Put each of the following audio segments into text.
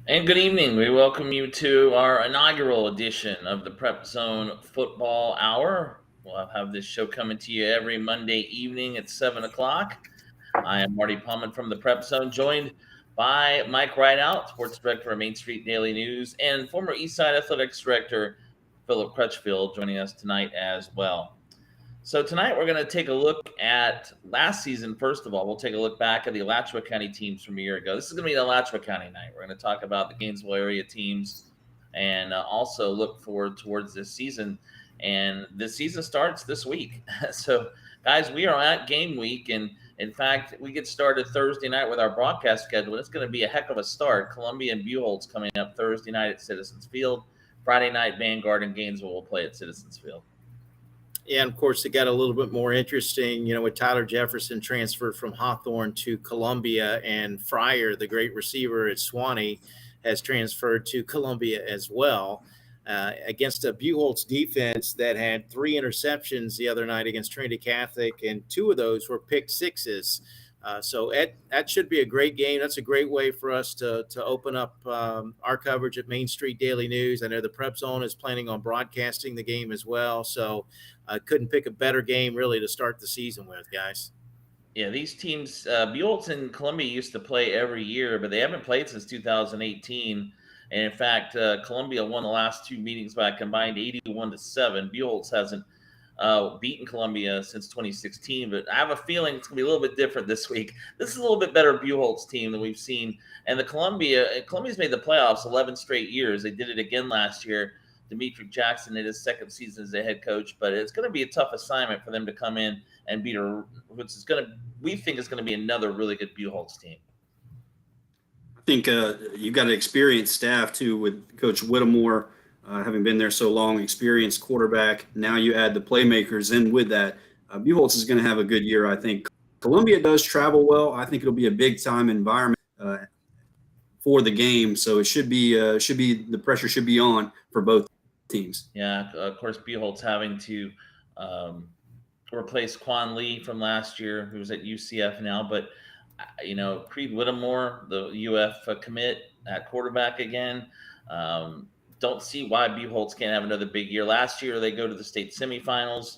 And good evening. We welcome you to our inaugural edition of the Prep Zone Football Hour. We'll have this show coming to you every Monday evening at 7 o'clock. I am Marty Pallman from the Prep Zone, joined by Mike Ridaught, Sports Director of Main Street Daily News, and former Eastside Athletics Director Philip Crutchfield joining us tonight as well. So tonight we're going to take a look at last season. First of all, we'll take a look back at the Alachua County teams from a year ago. This is going to be the Alachua County night. We're going to talk about the Gainesville area teams and also look forward towards this season. And this season starts this week. So, guys, we are at game week. And in fact, we get started Thursday night with our broadcast schedule. It's going to be a heck of a start. Columbia and Buchholz coming up Thursday night at Citizens Field. Friday night, Vanguard and Gainesville will play at Citizens Field. Yeah, and of course, it got a little bit more interesting, with Tyler Jefferson transferred from Hawthorne to Columbia, and Fryer, the great receiver at Swanee, has transferred to Columbia as well, against a Buchholz defense that had 3 interceptions the other night against Trinity Catholic, and 2 of those were pick sixes. So that should be a great game. That's a great way for us to open up our coverage at Main Street Daily News. I know the Prep Zone is planning on broadcasting the game as well. So I couldn't pick a better game really to start the season with, guys. Yeah, these teams, Buchholz and Columbia used to play every year, but they haven't played since 2018. And in fact, Columbia won the last 2 meetings by a combined 81-7. Buchholz hasn't beaten Columbia since 2016, but I have a feeling it's going to be a little bit different this week. This is a little bit better Buchholz team than we've seen. And Columbia's made the playoffs 11 straight years. They did it again last year. Dimitri Jackson in his second season as a head coach, but it's going to be a tough assignment for them to come in and beat we think is going to be another really good Buchholz team. I think you've got an experienced staff too with Coach Whittemore, having been there so long, experienced quarterback. Now you add the playmakers in with that. Buchholz is going to have a good year, I think. Columbia does travel well. I think it'll be a big time environment for the game, so it should be the pressure should be on for both teams. Yeah, of course, Buchholz having to replace Quan Lee from last year, who's at UCF now. But, Creed Whittemore, the UF commit at quarterback again. Don't see why Buchholz can't have another big year. Last year, they go to the state semifinals.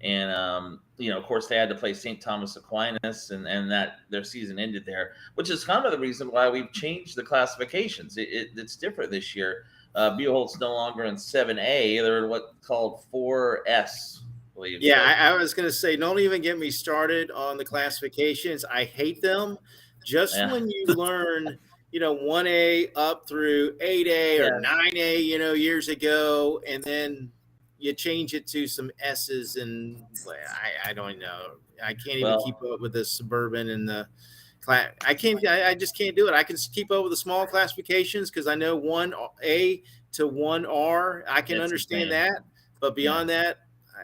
And, of course, they had to play St. Thomas Aquinas, and that their season ended there, which is kind of the reason why we've changed the classifications. It's different this year. Buchholz no longer in 7A. They're what's called 4S, I believe. Yeah, I was going to say, don't even get me started on the classifications. I hate them. When you learn, 1A up through 8A or 9A, years ago, and then you change it to some S's, and I don't know. I can't even keep up with the suburban and the class. I just can't do it. I can keep up with the small classifications because I know 1A to 1R. I can understand that. But beyond that,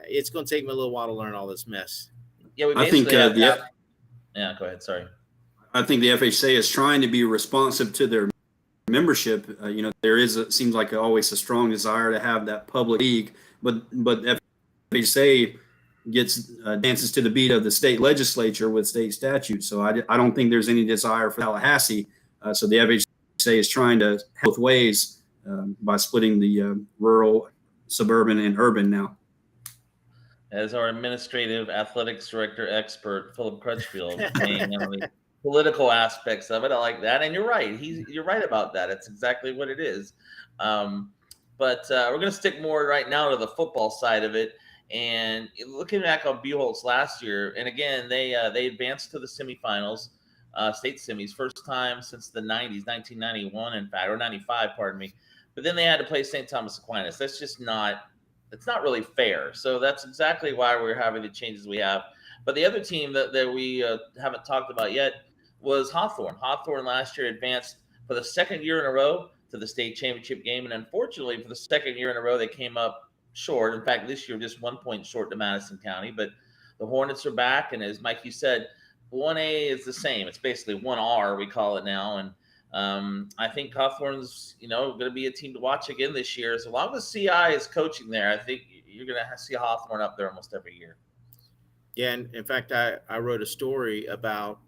it's going to take me a little while to learn all this mess. Yeah, I think go ahead. Sorry. I think the FHA is trying to be responsive to their membership. There seems like always a strong desire to have that public league, but FHA dances to the beat of the state legislature with state statutes. So I don't think there's any desire for Tallahassee. So the FHA is trying to help both ways by splitting the rural, suburban, and urban now. As our administrative athletics director expert, Philip Crutchfield, saying the political aspects of it. I like that. And you're right. You're right about that. It's exactly what it is. But we're going to stick more right now to the football side of it. And looking back on Buchholz last year, and again, they advanced to the semifinals, state semis, first time since the 90s, 1991, in fact, or 95, pardon me. But then they had to play St. Thomas Aquinas. That's just it's not really fair. So that's exactly why we're having the changes we have. But the other team that we haven't talked about yet was Hawthorne. Hawthorne last year advanced for the second year in a row to the state championship game. And unfortunately, for the second year in a row, they came up short. In fact, this year, just 1 point short to Madison County. But the Hornets are back. And as Mikey said, 1A is the same. It's basically 1R, we call it now. And I think Hawthorne's, going to be a team to watch again this year. As long as CI is coaching there, I think you're going to see Hawthorne up there almost every year. Yeah, and in fact, I wrote a story about,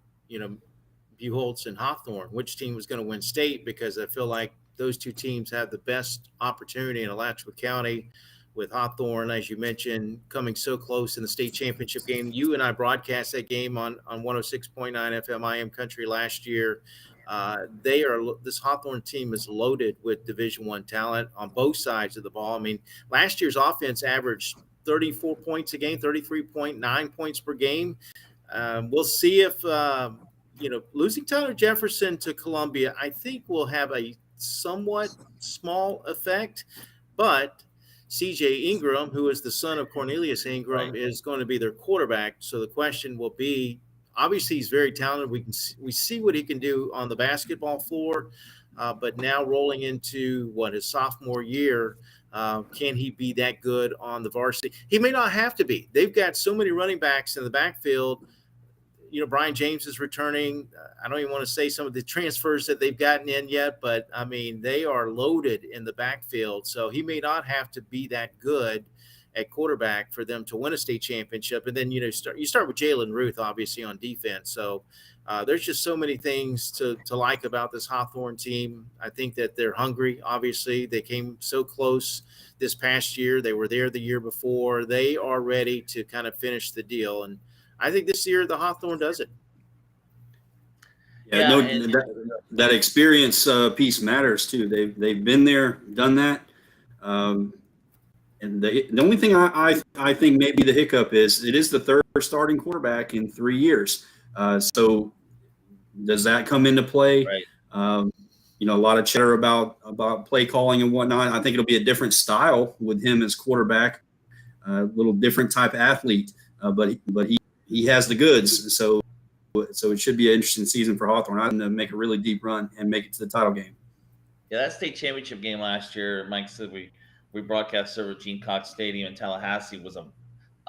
Buchholz and Hawthorne, which team was going to win state, because I feel like those two teams have the best opportunity in Alachua County, with Hawthorne, as you mentioned, coming so close in the state championship game. You and I broadcast that game on 106.9 FM IM Country last year. This Hawthorne team is loaded with Division I talent on both sides of the ball. I mean, last year's offense averaged 34 points a game, 33.9 points per game. We'll see if, losing Tyler Jefferson to Columbia, I think will have a somewhat small effect, but CJ Ingram, who is the son of Cornelius Ingram, right, is going to be their quarterback. So the question will be, obviously he's very talented. We see what he can do on the basketball floor, but now rolling into his sophomore year, can he be that good on the varsity? He may not have to be. They've got so many running backs in the backfield. Brian James is returning. I don't even want to say some of the transfers that they've gotten in yet, but I mean, they are loaded in the backfield. So he may not have to be that good at quarterback for them to win a state championship. And then, you start with Jalen Ruth, obviously, on defense. So there's just so many things to like about this Hawthorne team. I think that they're hungry. Obviously, they came so close this past year. They were there the year before. They are ready to kind of finish the deal. And I think this year the Hawthorne does it. Yeah, that experience piece matters too. They've been there, done that. And the only thing I think maybe the hiccup is it is the third starting quarterback in 3 years. So does that come into play? Right. A lot of chatter about play calling and whatnot. I think it'll be a different style with him as quarterback, a little different type of athlete. But he has the goods. So it should be an interesting season for Hawthorne. I'm going to make a really deep run and make it to the title game. Yeah, that state championship game last year, Mike said we broadcast over Gene Cox Stadium in Tallahassee, was a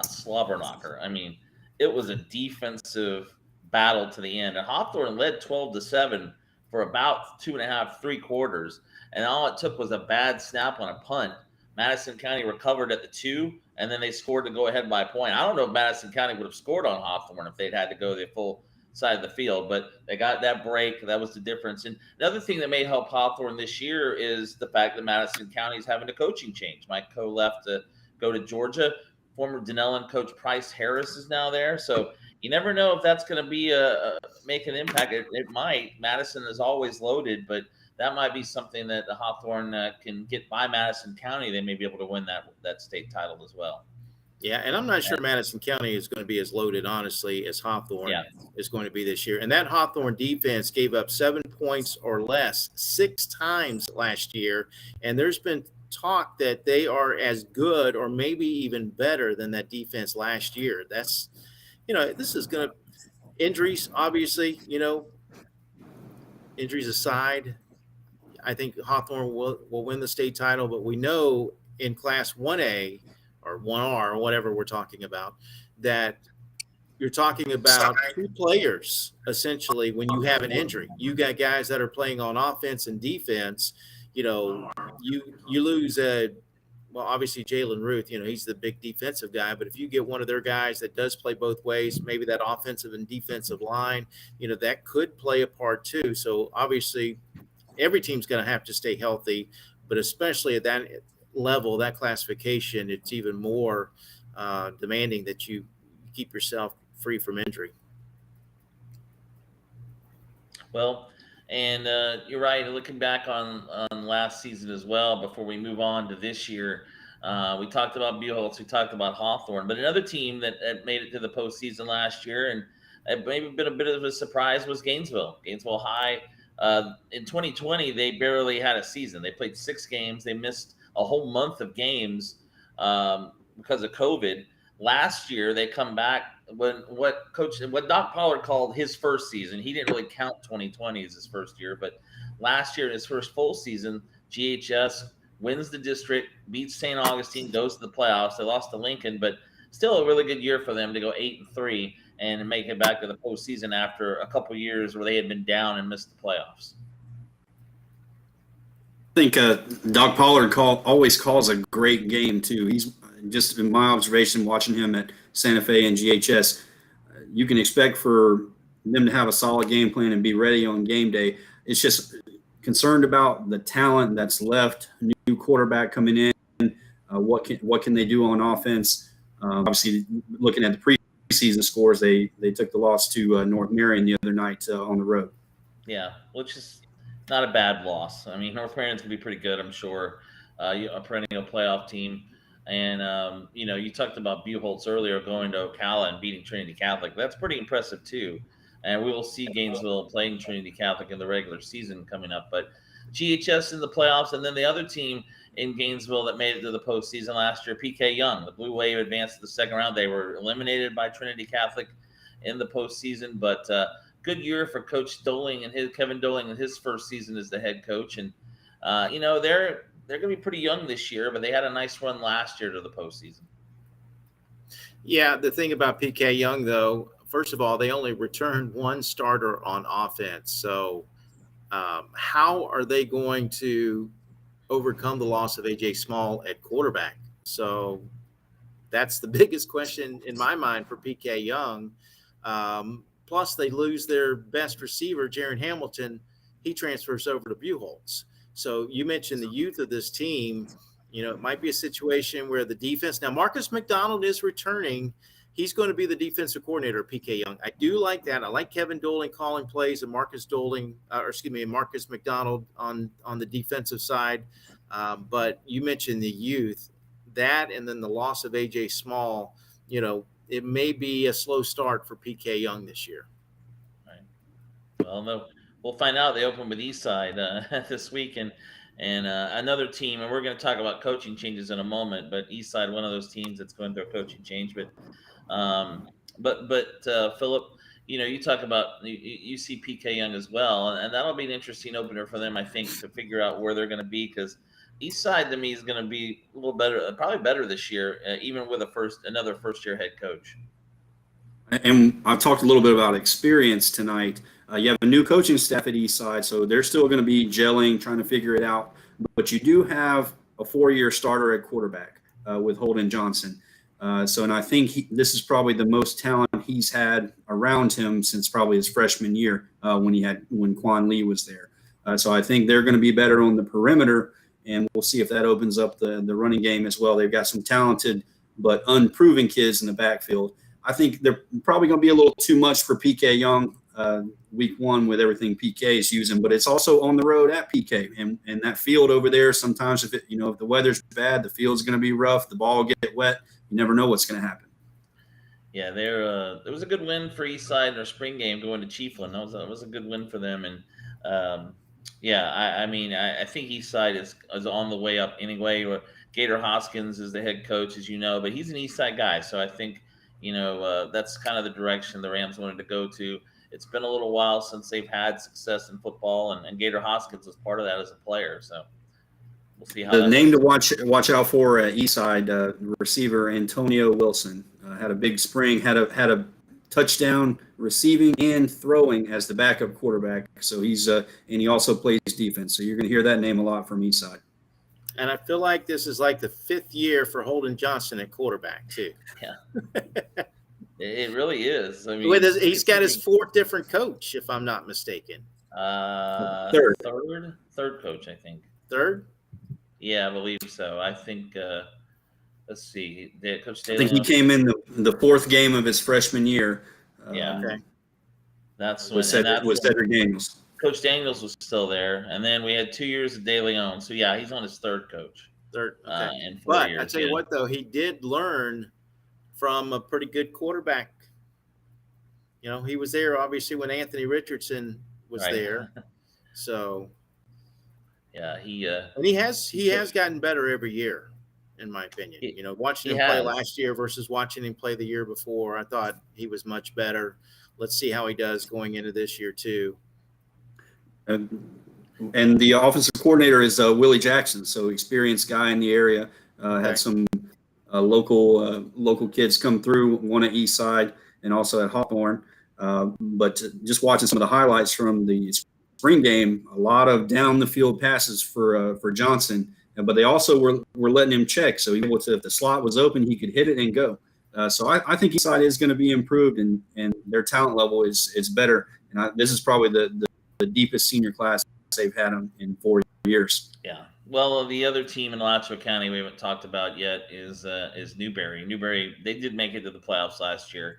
slobber knocker. I mean, it was a defensive battle to the end. And Hawthorne led 12-7 for about 2.5, 3 quarters. And all it took was a bad snap on a punt. Madison County recovered at the 2, and then they scored to go ahead by a point. I don't know if Madison County would have scored on Hawthorne if they'd had to go the full side of the field, but they got that break. That was the difference. And another thing that may help Hawthorne this year is the fact that Madison County is having a coaching change. Mike Coe left to go to Georgia. Former Denellen coach Price Harris is now there. So you never know if that's going to be make an impact. It might. Madison is always loaded, but that might be something that the Hawthorne can get by Madison County. They may be able to win that state title as well. Yeah, and I'm not sure Madison County is going to be as loaded, honestly, as Hawthorne is going to be this year. And that Hawthorne defense gave up 7 points or less 6 times last year. And there's been talk that they are as good or maybe even better than that defense last year. That's, this is going to – injuries, obviously, injuries aside, I think Hawthorne will win the state title. But we know in Class 1A – or 1R, or whatever we're talking about, that you're talking about 2 players, essentially, when you have an injury. You got guys that are playing on offense and defense. You lose obviously Jalen Ruth, he's the big defensive guy, but if you get one of their guys that does play both ways, maybe that offensive and defensive line, that could play a part too. So obviously every team's going to have to stay healthy, but especially at that level, that classification, it's even more demanding that you keep yourself free from injury. Well, and you're right. Looking back on last season as well, before we move on to this year, we talked about Buchholz, we talked about Hawthorne, but another team that made it to the postseason last year and it maybe been a bit of a surprise was Gainesville High. In 2020, they barely had a season. They played 6 games. They missed a whole month of games because of COVID. Last year, they come back what Doc Pollard called his first season. He didn't really count 2020 as his first year, but last year, his first full season, GHS wins the district, beats St. Augustine, goes to the playoffs. They lost to Lincoln, but still a really good year for them to go 8-3 and make it back to the postseason after a couple years where they had been down and missed the playoffs. I think Doc Pollard always calls a great game too. He's just, in my observation, watching him at Santa Fe and GHS, you can expect for them to have a solid game plan and be ready on game day. It's just concerned about the talent that's left, new quarterback coming in. What can they do on offense? Obviously, looking at the preseason scores, they took the loss to North Marion the other night on the road. Yeah, which is not a bad loss. I mean, North Marion's going to be pretty good, I'm sure. A perennial playoff team. And, you talked about Buchholz earlier going to Ocala and beating Trinity Catholic. That's pretty impressive, too. And we will see Gainesville playing Trinity Catholic in the regular season coming up. But GHS in the playoffs, and then the other team in Gainesville that made it to the postseason last year, PK Young. The Blue Wave advanced to the second round. They were eliminated by Trinity Catholic in the postseason. But good year for Coach Doling and Kevin Doling in his first season as the head coach. And, they're going to be pretty young this year, but they had a nice run last year to the postseason. Yeah, the thing about PK Young, though, first of all, they only returned one starter on offense. So how are they going to overcome the loss of A.J. Small at quarterback? So that's the biggest question in my mind for PK Young. Plus, they lose their best receiver, Jaron Hamilton. He transfers over to Buchholz. So you mentioned the youth of this team. It might be a situation where the defense – now, Marcus McDonald is returning. He's going to be the defensive coordinator of PK Young. I do like that. I like Kevin Doling calling plays and Marcus McDonald on the defensive side. But you mentioned the youth. That and then the loss of A.J. Small, it may be a slow start for PK Young this year. Right. Well, no. We'll find out. They open with Eastside this week, and another team. And we're going to talk about coaching changes in a moment. But Eastside, one of those teams that's going through a coaching change. But Philip, you talk about you see PK Young as well, and that'll be an interesting opener for them, I think, to figure out where they're going to be, because Eastside to me is going to be a little better, probably better this year, even with another first-year head coach. And I've talked a little bit about experience tonight. You have a new coaching staff at Eastside, so they're still going to be gelling, trying to figure it out. But you do have a 4-year starter at quarterback with Holden Johnson. And I think this is probably the most talent he's had around him since probably his freshman year when Quan Lee was there. So I think they're going to be better on the perimeter, and we'll see if that opens up the running game as well. They've got some talented but unproven kids in the backfield. I think they're probably going to be a little too much for PK Young week one with everything PK is using, but it's also on the road at PK, and that field over there. Sometimes if the weather's bad, the field's going to be rough, the ball will get wet. You never know what's going to happen. Yeah, there was a good win for Eastside in their spring game going to Chiefland. That was a good win for them, and I think Eastside is on the way up anyway. Gator Hoskins is the head coach, as you know, but he's an Eastside guy, so I think that's kind of the direction the Rams wanted to go to. It's been a little while since they've had success in football, and Gator Hoskins was part of that as a player. So we'll see how. The name to watch out for Eastside receiver Antonio Wilson had a big spring, had a touchdown receiving and throwing as the backup quarterback. So he's and he also plays defense. So you're going to hear that name a lot from Eastside. And I feel like this is like the 5th year for Holden Johnson at quarterback too. Yeah. It really is. I mean, he's got his 4th different coach, if I'm not mistaken. Third coach, I think. Third? Yeah, I believe so. I think. Let's see. Coach Daly, I think he came in the 4th game of his freshman year. Yeah. Okay. That's with Cedric Daniels. Coach Daniels was still there, and then we had 2 years of De Leon. So yeah, he's on his 3rd coach. Third. Okay. In 4 years. I tell you what, though, he did learn from a pretty good quarterback. He was there obviously when Anthony Richardson was there. So yeah, and he has gotten better every year, in my opinion. Watching him play last year versus watching him play the year before, I thought he was much better. Let's see how he does going into this year too. And the offensive coordinator is Willie Jackson, so experienced guy in the area. Had some local kids come through, one at Eastside and also at Hawthorne. But just watching some of the highlights from the spring game, a lot of down the field passes for Johnson. But they also were letting him check, so he was able to, if the slot was open, he could hit it and go. So I think Eastside is going to be improved, and their talent level is better. And this is probably the deepest senior class they've had in 4 years. Yeah. Well, the other team in Alachua County we haven't talked about yet is Newberry. Newberry, they did make it to the playoffs last year.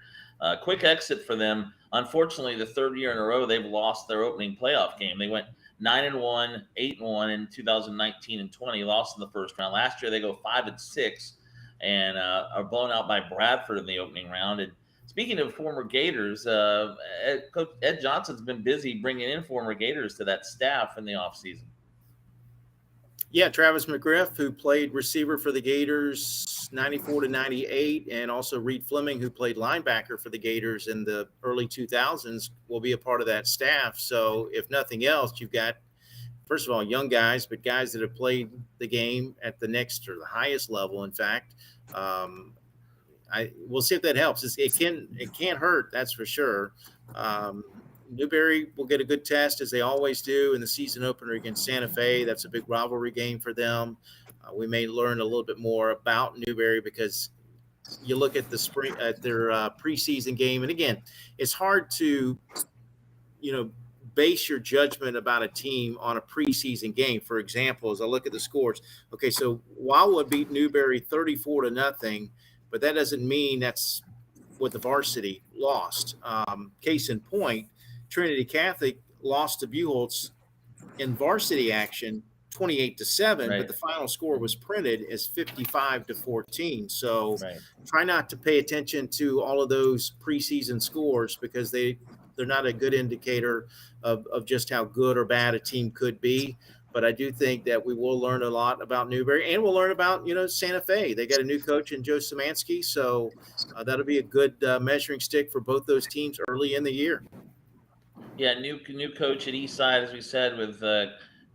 Quick exit for them. Unfortunately, the third year in a row they've lost their opening playoff game. They went 9-1, 8-1 in 2019 and 20, lost in the first round. Last year they go 5-6 and are blown out by Bradford in the opening round. And speaking of former Gators, Coach Ed Johnson's been busy bringing in former Gators to that staff in the offseason. Yeah, Travis McGriff, who played receiver for the Gators 94 to 98, and also Reed Fleming, who played linebacker for the Gators in the early 2000s, will be a part of that staff. So if nothing else, you've got, first of all, young guys, but guys that have played the game at the next or the highest level, in fact. We'll see if that helps. It can't hurt, that's for sure. Newberry will get a good test, as they always do, in the season opener against Santa Fe. That's a big rivalry game for them. We may learn a little bit more about Newberry because you look at their preseason game, and again, it's hard to, base your judgment about a team on a preseason game. For example, as I look at the scores, okay, so Wildwood beat Newberry 34-0, but that doesn't mean that's what the varsity lost. Case in point, Trinity Catholic lost to Buchholz in varsity action 28-7, right, but the final score was printed as 55-14. So right, try not to pay attention to all of those preseason scores because they're not a good indicator of just how good or bad a team could be. But I do think that we will learn a lot about Newberry, and we'll learn about, Santa Fe. They got a new coach in Joe Szymanski, so that'll be a good measuring stick for both those teams early in the year. Yeah, new coach at Eastside, as we said, with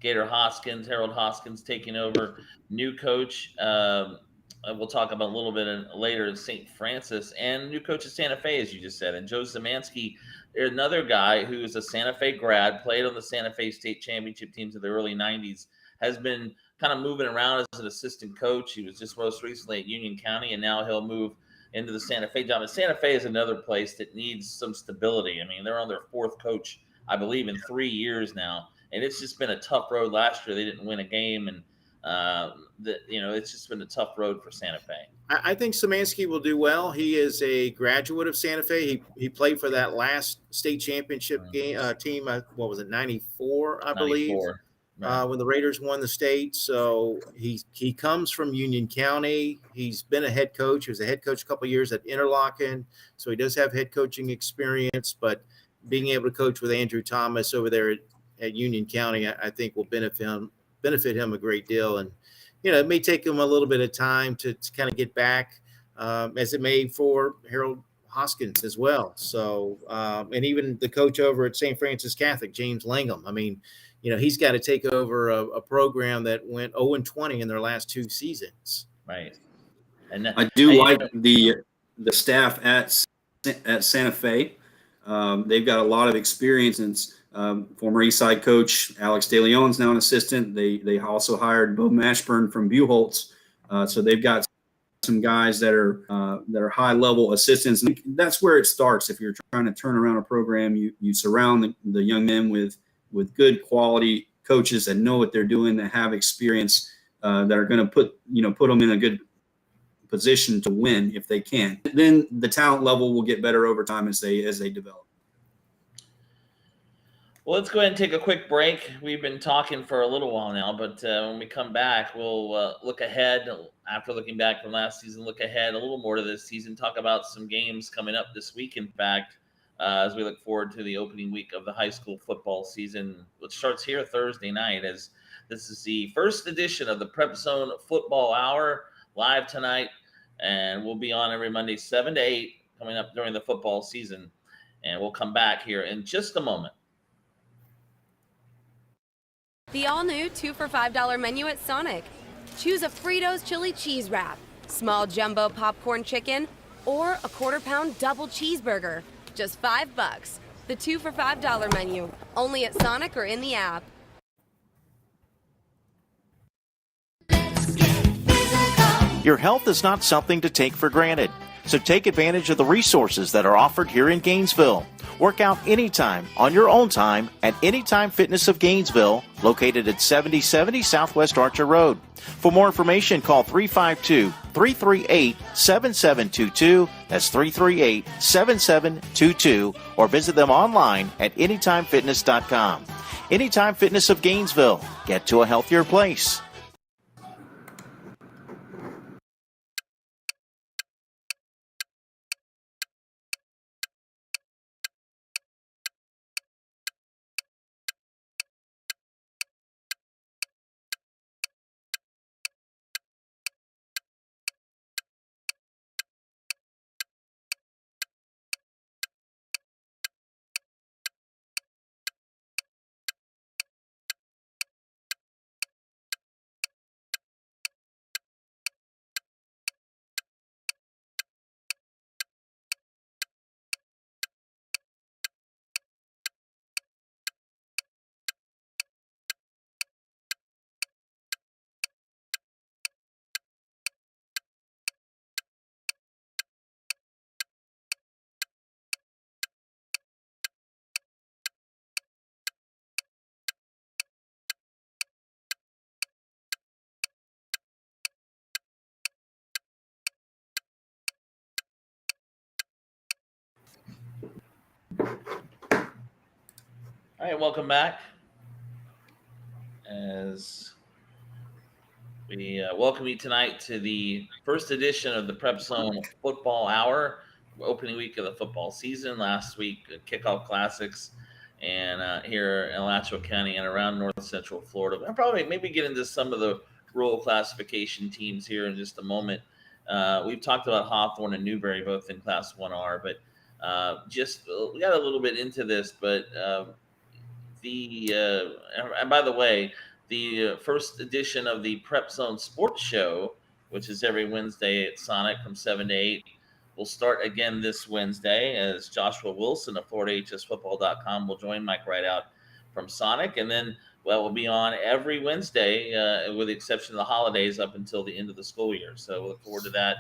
Gator Hoskins, Harold Hoskins taking over. New coach, we'll talk about a little bit later in St. Francis, and new coach at Santa Fe, as you just said. And Joe Szymanski, another guy who is a Santa Fe grad, played on the Santa Fe state championship teams of the early 90s, has been kind of moving around as an assistant coach. He was just most recently at Union County, and now he'll move into the Santa Fe job. And Santa Fe is another place that needs some stability. I mean, they're on their fourth coach, I believe, in 3 years now. And it's just been a tough road. Last year, they didn't win a game. And, it's just been a tough road for Santa Fe. I think Szymanski will do well. He is a graduate of Santa Fe. He played for that last state championship game team. What was it, 94, I believe, right, when the Raiders won the state. So he comes from Union County. He's been a head coach. He was a head coach a couple of years at Interlochen. So he does have head coaching experience. But being able to coach with Andrew Thomas over there at Union County, I think will benefit him a great deal. And it may take him a little bit of time to kind of get back, as it may for Harold Hoskins as well. So, and even the coach over at St. Francis Catholic, James Langham. I mean, he's got to take over a program that went 0-20 in their last 2 seasons. Right. And I do like the staff at Santa Fe. They've got a lot of experience, and former Eastside coach Alex De Leon is now an assistant. They also hired Bo Mashburn from Buchholz, so they've got some guys that are high level assistants. And that's where it starts. If you're trying to turn around a program, you surround the young men with good quality coaches that know what they're doing, that have experience, that are going to put them in a good position to win if they can. Then the talent level will get better over time as they develop. Well, let's go ahead and take a quick break. We've been talking for a little while now, but when we come back, we'll look ahead. After looking back from last season, look ahead a little more to this season, talk about some games coming up this week, in fact, as we look forward to the opening week of the high school football season, which starts here Thursday night, as this is the first edition of the Prep Zone Football Hour, live tonight, and we'll be on every Monday 7 to 8 coming up during the football season, and we'll come back here in just a moment. The all-new 2 for $5 menu at Sonic. Choose a Fritos chili cheese wrap, small jumbo popcorn chicken, or a quarter-pound double cheeseburger. Just $5. The 2 for $5 menu, only at Sonic or in the app. Your health is not something to take for granted. So take advantage of the resources that are offered here in Gainesville. Work out anytime, on your own time, at Anytime Fitness of Gainesville, located at 7070 Southwest Archer Road. For more information, call 352-338-7722. That's 338-7722. Or visit them online at anytimefitness.com. Anytime Fitness of Gainesville. Get to a healthier place. All right, welcome back. As we welcome you tonight to the first edition of the Prep Zone Football Hour, opening week of the football season. Last week, kickoff classics, and here in Alachua County and around North Central Florida. I'll probably maybe get into some of the rural classification teams here in just a moment. We've talked about Hawthorne and Newberry both in Class 1R, but we got a little bit into this, but and by the way, the first edition of the Prep Zone Sports Show, which is every Wednesday at Sonic from 7 to 8, will start again this Wednesday as Joshua Wilson of FloridaHSFootball.com will join Mike Ridaught from Sonic. And then, we'll be on every Wednesday with the exception of the holidays up until the end of the school year. So we look forward to that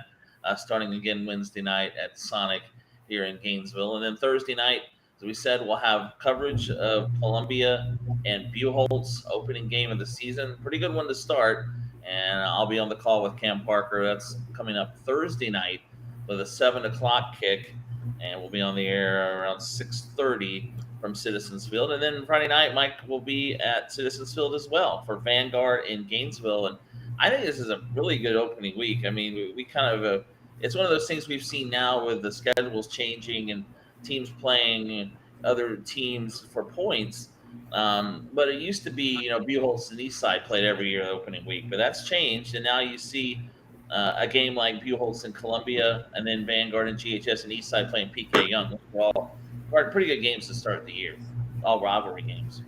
starting again Wednesday night at Sonic here in Gainesville. And then Thursday night, as we said, we'll have coverage of Columbia and Buchholz opening game of the season. Pretty good one to start. And I'll be on the call with Cam Parker. That's coming up Thursday night with a 7 o'clock kick. And we'll be on the air around 6:30 from Citizens Field. And then Friday night, Mike will be at Citizens Field as well for Vanguard in Gainesville. And I think this is a really good opening week. I mean, we kind of it's one of those things we've seen now with the schedules changing and teams playing other teams for points. But it used to be, Buchholz and Eastside played every year opening week, but that's changed. And now you see a game like Buchholz and Columbia, and then Vanguard and GHS and Eastside playing PK Young. All pretty good games to start the year, all rivalry games.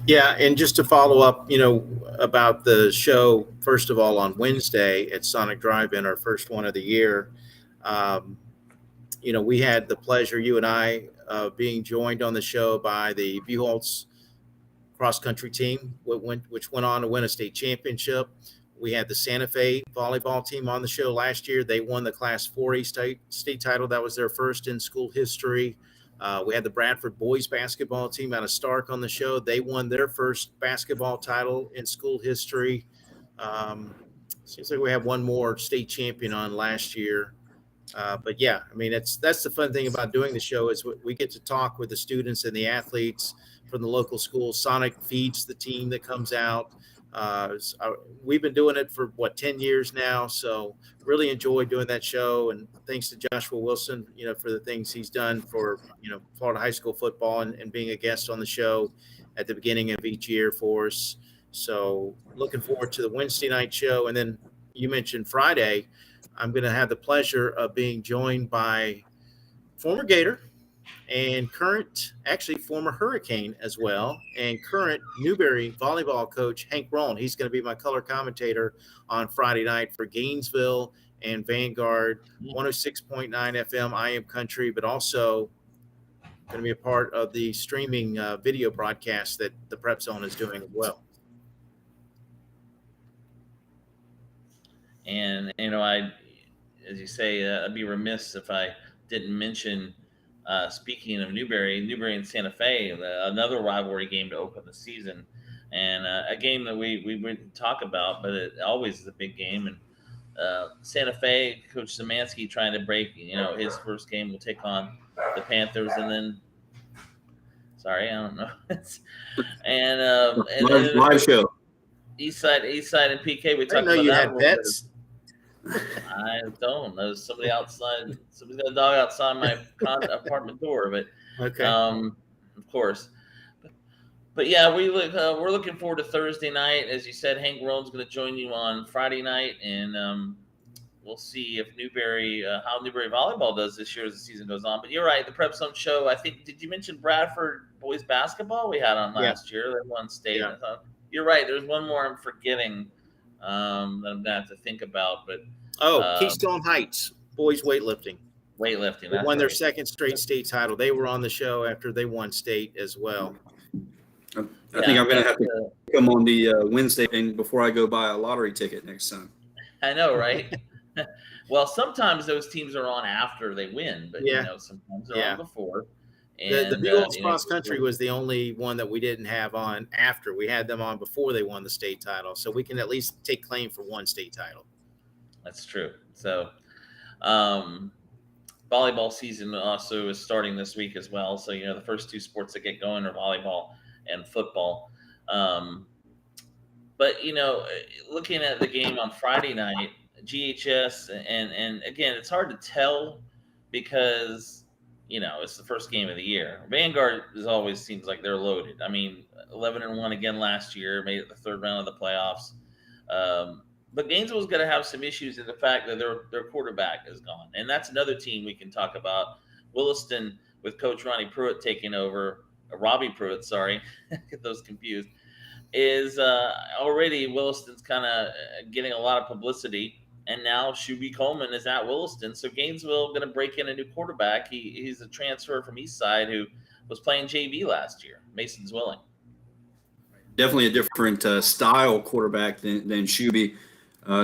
Yeah, and just to follow up, about the show, first of all, on Wednesday at Sonic Drive-In, our first one of the year, we had the pleasure, you and I, being joined on the show by the Buchholz cross-country team, which went on to win a state championship. We had the Santa Fe volleyball team on the show last year. They won the Class 4A state title. That was their first in school history. We had the Bradford boys basketball team out of Stark on the show. They won their first basketball title in school history. Seems like we have one more state champion on last year. But yeah, I mean, that's the fun thing about doing the show is we get to talk with the students and the athletes from the local schools. Sonic feeds the team that comes out. We've been doing it for 10 years now. So really enjoy doing that show. And thanks to Joshua Wilson, for the things he's done for, Florida high school football and being a guest on the show at the beginning of each year for us. So looking forward to the Wednesday night show. And then you mentioned Friday, I'm going to have the pleasure of being joined by former Gator and former Hurricane as well, and current Newberry volleyball coach, Hank Rollin. He's going to be my color commentator on Friday night for Gainesville and Vanguard, 106.9 FM, I Am Country, but also going to be a part of the streaming video broadcast that the Prep Zone is doing as well. And, as you say, I'd be remiss if I didn't mention. Speaking of Newberry and Santa Fe, another rivalry game to open the season, and a game that we wouldn't talk about, but it always is a big game. And Santa Fe, Coach Szymanski trying to break, his first game will take on the Panthers, and then, sorry, I don't know, and live show. Eastside and PK. We I talked didn't know about you that. had pets. I don't. There's somebody outside. Somebody's got a dog outside my apartment door. But Okay. of course. But yeah, we're looking forward to Thursday night. As you said, Hank Roan's going to join you on Friday night, and we'll see if how Newberry volleyball does this year as the season goes on. But you're right, the Prep Zone show. I think, did you mention Bradford boys basketball we had on last year? They won state. Yeah. You're right. There's one more I'm forgetting that I'm gonna have to think about. But Keystone Heights boys weightlifting. They won their second straight state title. They were on the show after they won state as well. I think I'm going to have to come on the Wednesday thing before I go buy a lottery ticket next time. I know, right? Well, sometimes those teams are on after they win, but sometimes they're on before. And the Buchholz cross country was the only one that we didn't have on after. We had them on before they won the state title, so we can at least take claim for one state title. That's true. So, volleyball season also is starting this week as well. So, the first two sports that get going are volleyball and football. But, looking at the game on Friday night, GHS, and again, it's hard to tell because, it's the first game of the year. Vanguard always seems like they're loaded. I mean, 11-1 again last year, made it the third round of the playoffs. But Gainesville's going to have some issues in the fact that their quarterback is gone. And that's another team we can talk about. Williston, with Coach Robbie Pruitt taking over, get those confused, is already Williston's kind of getting a lot of publicity. And now Shuby Coleman is at Williston. So Gainesville going to break in a new quarterback. He's a transfer from Eastside who was playing JV last year, Mason Zwilling. Definitely a different style quarterback than Shuby.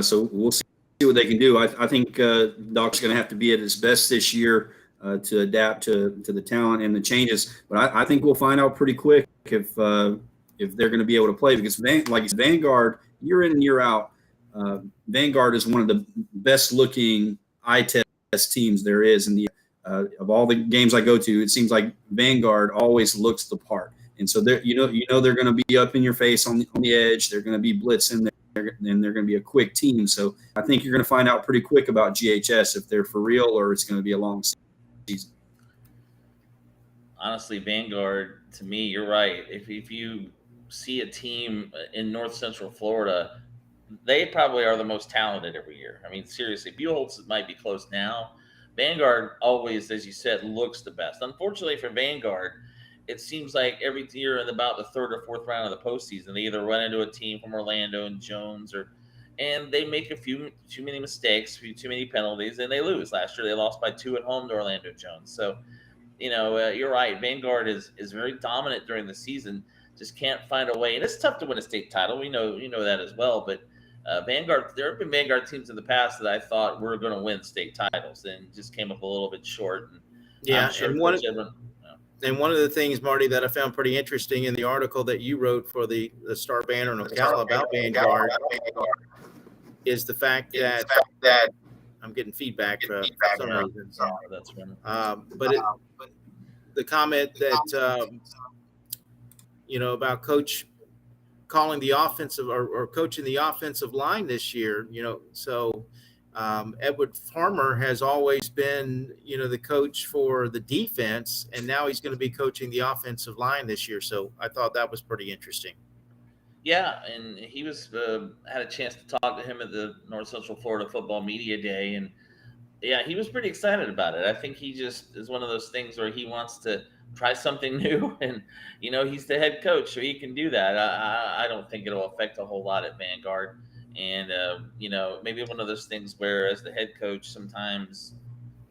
So we'll see what they can do. I think Doc's going to have to be at his best this year to adapt to the talent and the changes. But I think we'll find out pretty quick if they're going to be able to play, because Vanguard, year in and year out, Vanguard is one of the best looking eye test teams there is in the of all the games I go to. It seems like Vanguard always looks the part, and so they're they're going to be up in your face on the edge. They're going to be blitzing there, and they're going to be a quick team. So I think you're going to find out pretty quick about GHS if they're for real or it's going to be a long season. Honestly, Vanguard, to me, you're right. If you see a team in North Central Florida, they probably are the most talented every year. I mean, seriously, Buchholz might be close now. Vanguard always, as you said, looks the best. Unfortunately for Vanguard, it seems like every year in about the third or fourth round of the postseason, they either run into a team from Orlando and Jones, and they make a few too many mistakes, too many penalties, and they lose. Last year, they lost by 2 at home to Orlando Jones. So, you're right. Vanguard is very dominant during the season. Just can't find a way, and it's tough to win a state title. We know that as well, but. Vanguard, there have been Vanguard teams in the past that I thought were going to win state titles and just came up a little bit short. And one of the things, Marty, that I found pretty interesting in the article that you wrote for the Star Banner and Ocala about Vanguard is the fact that I'm getting feedback for some reason. That's right. But the comment that about Coach calling the offensive or coaching the offensive line this year, so Edward Farmer has always been, the coach for the defense, and now he's going to be coaching the offensive line this year. So I thought that was pretty interesting. Yeah, and he was had a chance to talk to him at the North Central Florida Football Media Day, and yeah, he was pretty excited about it. I think he just is one of those things where he wants to try something new, and he's the head coach, so he can do that. I don't think it'll affect a whole lot at Vanguard, and maybe one of those things where as the head coach, sometimes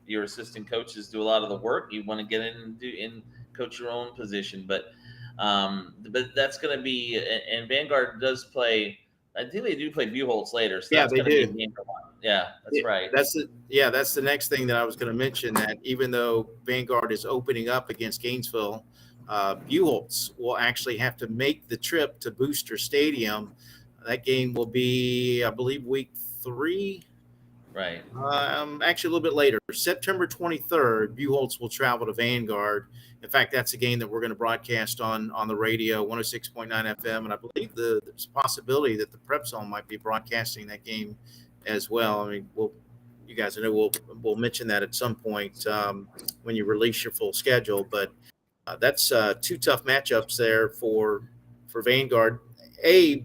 your assistant coaches do a lot of the work. You want to get in and coach your own position, but that's going to be. And Vanguard does play. I think they do play Buchholz later. So yeah, they do. Yeah, that's right. That's the next thing that I was going to mention, that even though Vanguard is opening up against Gainesville, Buchholz will actually have to make the trip to Booster Stadium. That game will be, I believe, week 3. Right. Actually, a little bit later, September 23rd, Buchholz will travel to Vanguard. In fact, that's a game that we're going to broadcast on the radio, 106.9 FM, and I believe there's a possibility that the Prep Zone might be broadcasting that game as well. I mean, you guys know we'll mention that at some point when you release your full schedule. But that's 2 tough matchups there for Vanguard.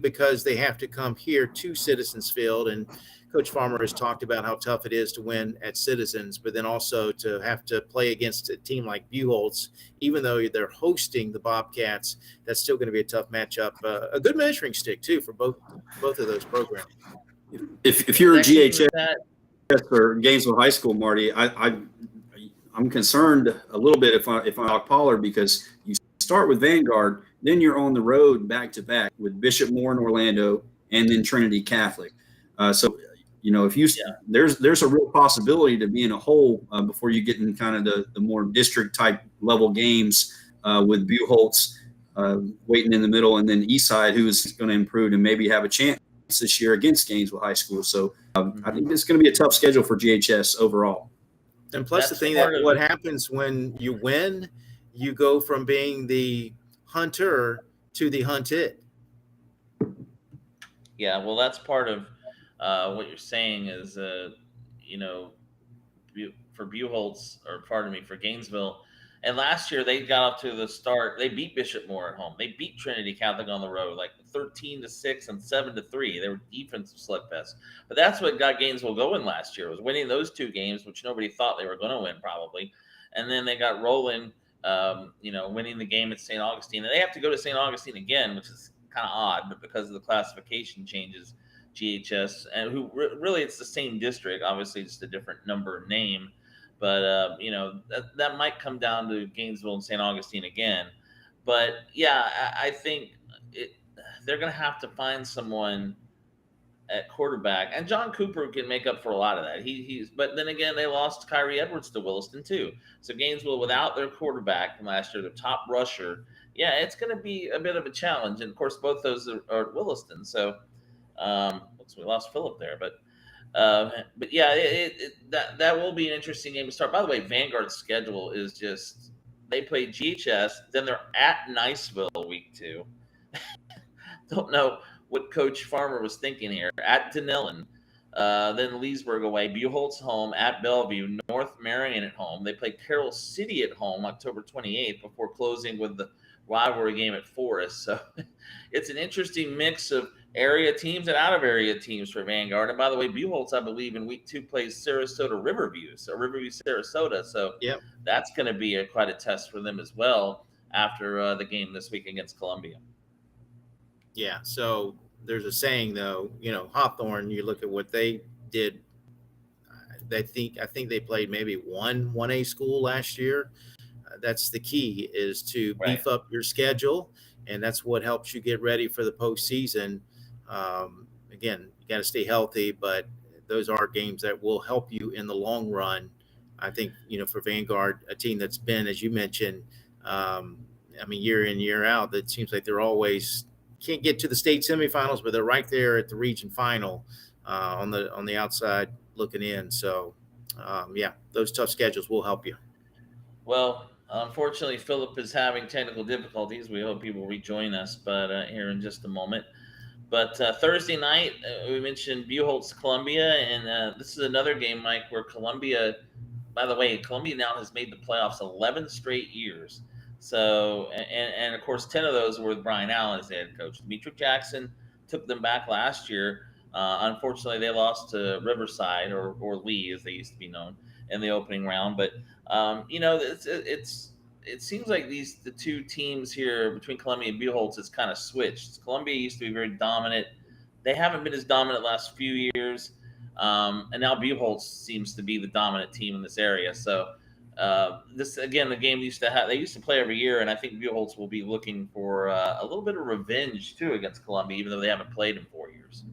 Because they have to come here to Citizens Field, and Coach Farmer has talked about how tough it is to win at Citizens, but then also to have to play against a team like Buchholz, even though they're hosting the Bobcats. That's still going to be a tough matchup. A good measuring stick too for both of those programs. If you're a GHS or Gainesville High School, Marty, I'm concerned a little bit if I talk Pollard, because you start with Vanguard, then you're on the road back to back with Bishop Moore in Orlando and then Trinity Catholic. So if there's a real possibility to be in a hole before you get in kind of the more district type level games with Buchholz waiting in the middle, and then Eastside, who is going to improve and maybe have a chance this year against Gainesville High School. So I think it's going to be a tough schedule for GHS overall. And plus the thing that what happens when you win, you go from being the hunter to the hunted. Yeah, well, that's part of what you're saying is, for Buchholz, for Gainesville. And last year they got off to the start. They beat Bishop Moore at home. They beat Trinity Catholic on the road, like 13-6 and 7-3. They were defensive slugfest. But that's what got Gainesville going last year, was winning those 2 games, which nobody thought they were going to win probably. And then they got rolling, winning the game at St. Augustine. And they have to go to St. Augustine again, which is kind of odd, but because of the classification changes, GHS, and really it's the same district, obviously just a different number and name. But, that might come down to Gainesville and St. Augustine again. But, yeah, I think they're going to have to find someone at quarterback. And John Cooper can make up for a lot of that. But then again, they lost Kyrie Edwards to Williston, too. So Gainesville, without their quarterback from last year, their top rusher, yeah, it's going to be a bit of a challenge. And, of course, both those are at Williston. So we lost Phillip there. But yeah, that will be an interesting game to start. By the way, Vanguard's schedule is just, they play GHS, then they're at Niceville week 2. Don't know what Coach Farmer was thinking here. At Denellen, then Leesburg away, Buchholz home, at Bellevue, North Marion at home. They play Carroll City at home October 28th before closing with the rivalry game at Forest. So it's an interesting mix of area teams and out of area teams for Vanguard. And by the way, Buchholz, I believe, in week 2 plays Sarasota Riverview, Sarasota. So that's going to be quite a test for them as well after the game this week against Columbia. Yeah. So there's a saying, though, Hawthorne, you look at what they did. I think they played maybe one 1A school last year. That's the key, is to beef up your schedule. And that's what helps you get ready for the postseason. Again, you got to stay healthy, but those are games that will help you in the long run. I think, for Vanguard, a team that's been, as you mentioned, year in, year out, that seems like they're always can't get to the state semifinals, but they're right there at the region final on the outside looking in. So, those tough schedules will help you. Well, unfortunately, Philip is having technical difficulties. We hope he will rejoin us, but here in just a moment. But Thursday night, we mentioned Buchholz, Columbia, and this is another game, Mike, where Columbia, by the way, Columbia now has made the playoffs 11 straight years. So, and of course, 10 of those were with Brian Allen as the head coach. Demetric Jackson took them back last year. Unfortunately, they lost to Riverside, or Lee, as they used to be known, in the opening round. But, it seems like the 2 teams here between Columbia and Buchholz has kind of switched. Columbia used to be very dominant. They haven't been as dominant the last few years. And now Buchholz seems to be the dominant team in this area. So this, again, the game they used to play every year. And I think Buchholz will be looking for a little bit of revenge too against Columbia, even though they haven't played in 4 years.